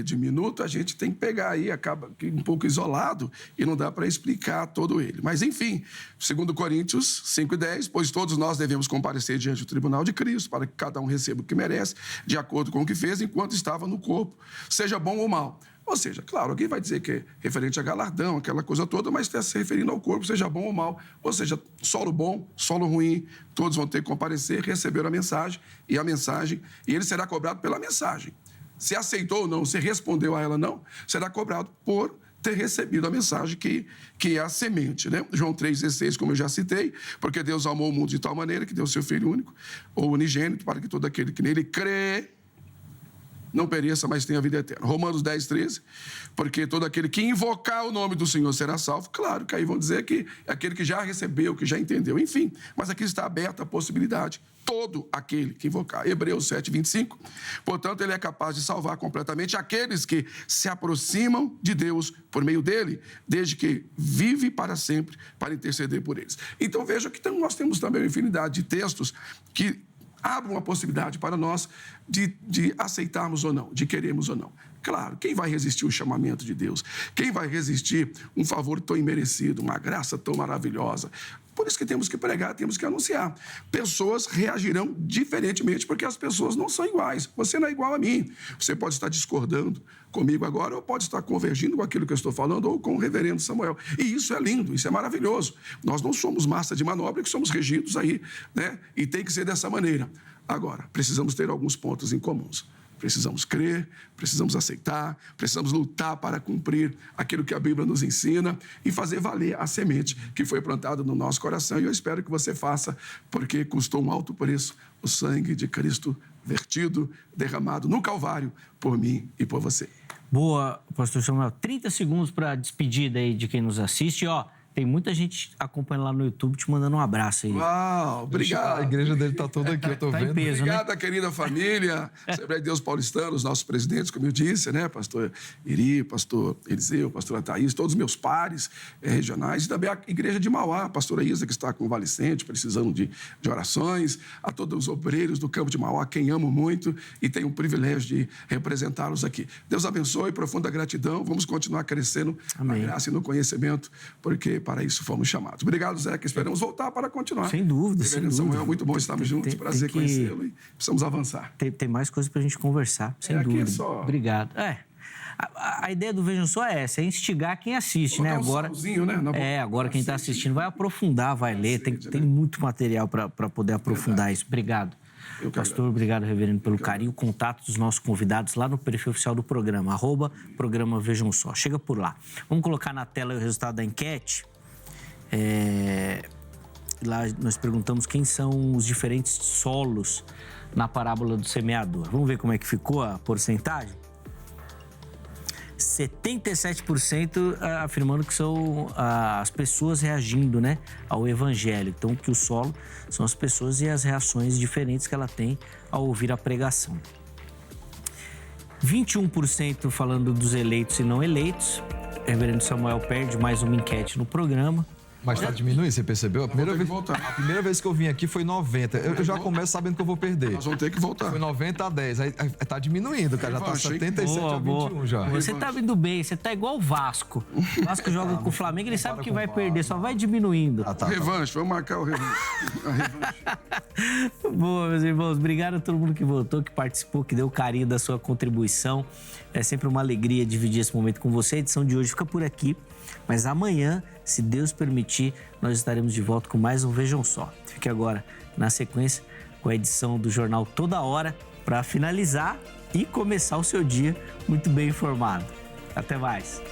diminuto, a gente tem que pegar aí, acaba um pouco isolado e não dá para explicar todo ele. Mas, enfim, 2 Coríntios 5:10, pois todos nós devemos comparecer diante do tribunal de Cristo, para que cada um receba o que merece, de acordo com o que fez, enquanto estava no corpo, seja bom ou mal. Ou seja, claro, alguém vai dizer que é referente a galardão, aquela coisa toda, mas está se referindo ao corpo, seja bom ou mal. Ou seja, solo bom, solo ruim, todos vão ter que comparecer, receber a mensagem, e ele será cobrado pela mensagem. Se aceitou ou não, se respondeu a ela não, será cobrado por ter recebido a mensagem que é a semente, né? João 3,16, como eu já citei, porque Deus amou o mundo de tal maneira que deu o seu Filho único, ou unigênito, para que todo aquele que nele crê não pereça, mas tenha vida eterna. Romanos 10:13, porque todo aquele que invocar o nome do Senhor será salvo. Claro que aí vão dizer que é aquele que já recebeu, que já entendeu, enfim. Mas aqui está aberta a possibilidade. Todo aquele que invocar. Hebreus 7:25, portanto, ele é capaz de salvar completamente aqueles que se aproximam de Deus por meio dele, desde que vive para sempre para interceder por eles. Então, veja que nós temos também uma infinidade de textos que abre uma possibilidade para nós de aceitarmos ou não, de queremos ou não. Claro, quem vai resistir o chamamento de Deus? Quem vai resistir um favor tão imerecido, uma graça tão maravilhosa? Por isso que temos que pregar, temos que anunciar. Pessoas reagirão diferentemente, porque as pessoas não são iguais. Você não é igual a mim. Você pode estar discordando comigo agora, ou pode estar convergindo com aquilo que eu estou falando, ou com o reverendo Samuel. E isso é lindo, isso é maravilhoso. Nós não somos massa de manobra, que somos regidos aí, né? E tem que ser dessa maneira. Agora, precisamos ter alguns pontos em comuns. Precisamos crer, precisamos aceitar, precisamos lutar para cumprir aquilo que a Bíblia nos ensina e fazer valer a semente que foi plantada no nosso coração. E eu espero que você faça, porque custou um alto preço o sangue de Cristo vertido, derramado no Calvário por mim e por você. Boa, pastor Samuel. 30 segundos para a despedida aí de quem nos assiste. Tem muita gente acompanhando lá no YouTube te mandando um abraço aí. Uau, obrigado. A igreja dele está toda aqui, eu estou vendo. Em peso, Obrigado, né? querida família, Assembleia de Deus Paulistana, os nossos presidentes, como eu disse, né? Pastor Iri, pastor Eliseu, pastora Thaís, todos os meus pares regionais, e também a igreja de Mauá, pastora Isa, que está convalescente, precisando de orações, a todos os obreiros do campo de Mauá, quem amo muito e tenho o privilégio de representá-los aqui. Deus abençoe, profunda gratidão, vamos continuar crescendo na graça e no conhecimento, porque para isso fomos chamados. Obrigado, Zé, que esperamos voltar para continuar. Sem dúvida, sem dúvida. Samuel, muito bom estarmos juntos, prazer conhecê-lo e precisamos avançar. Tem mais coisas para a gente conversar, sem dúvida. Aqui é só... Obrigado. A ideia do Vejam Só é essa, é instigar quem assiste, né? Agora, né? Agora quem está assistindo vai aprofundar, vai ler, tem muito material para poder aprofundar isso. Obrigado. Pastor, obrigado, reverendo, pelo carinho. Contato dos nossos convidados lá no perfil oficial do programa, @programa Vejam Só. Chega por lá. Vamos colocar na tela o resultado da enquete. Lá nós perguntamos quem são os diferentes solos na parábola do semeador. Vamos ver como é que ficou a porcentagem? 77% afirmando que são as pessoas reagindo, né, ao evangelho. Então, que o solo são as pessoas e as reações diferentes que ela tem ao ouvir a pregação. 21% falando dos eleitos e não eleitos. O reverendo Samuel perde mais uma enquete no programa. Mas tá diminuindo, você percebeu? A primeira vez que eu vim aqui foi 90. Eu já começo sabendo que eu vou perder. Nós vamos ter que voltar. Foi 90 a 10. Aí tá diminuindo, cara. Já tá 77 a 21 já. Você tá vindo bem, você tá igual o Vasco. O Vasco joga com o Flamengo, ele sabe que vai perder, só vai diminuindo. Revanche, vamos marcar o revanche. A revanche. Boa, meus irmãos. Obrigado a todo mundo que votou, que participou, que deu carinho da sua contribuição. É sempre uma alegria dividir esse momento com você. A edição de hoje fica por aqui. Mas amanhã, se Deus permitir, nós estaremos de volta com mais um Vejam Só. Fique agora, na sequência, com a edição do Jornal Toda Hora, para finalizar e começar o seu dia muito bem informado. Até mais.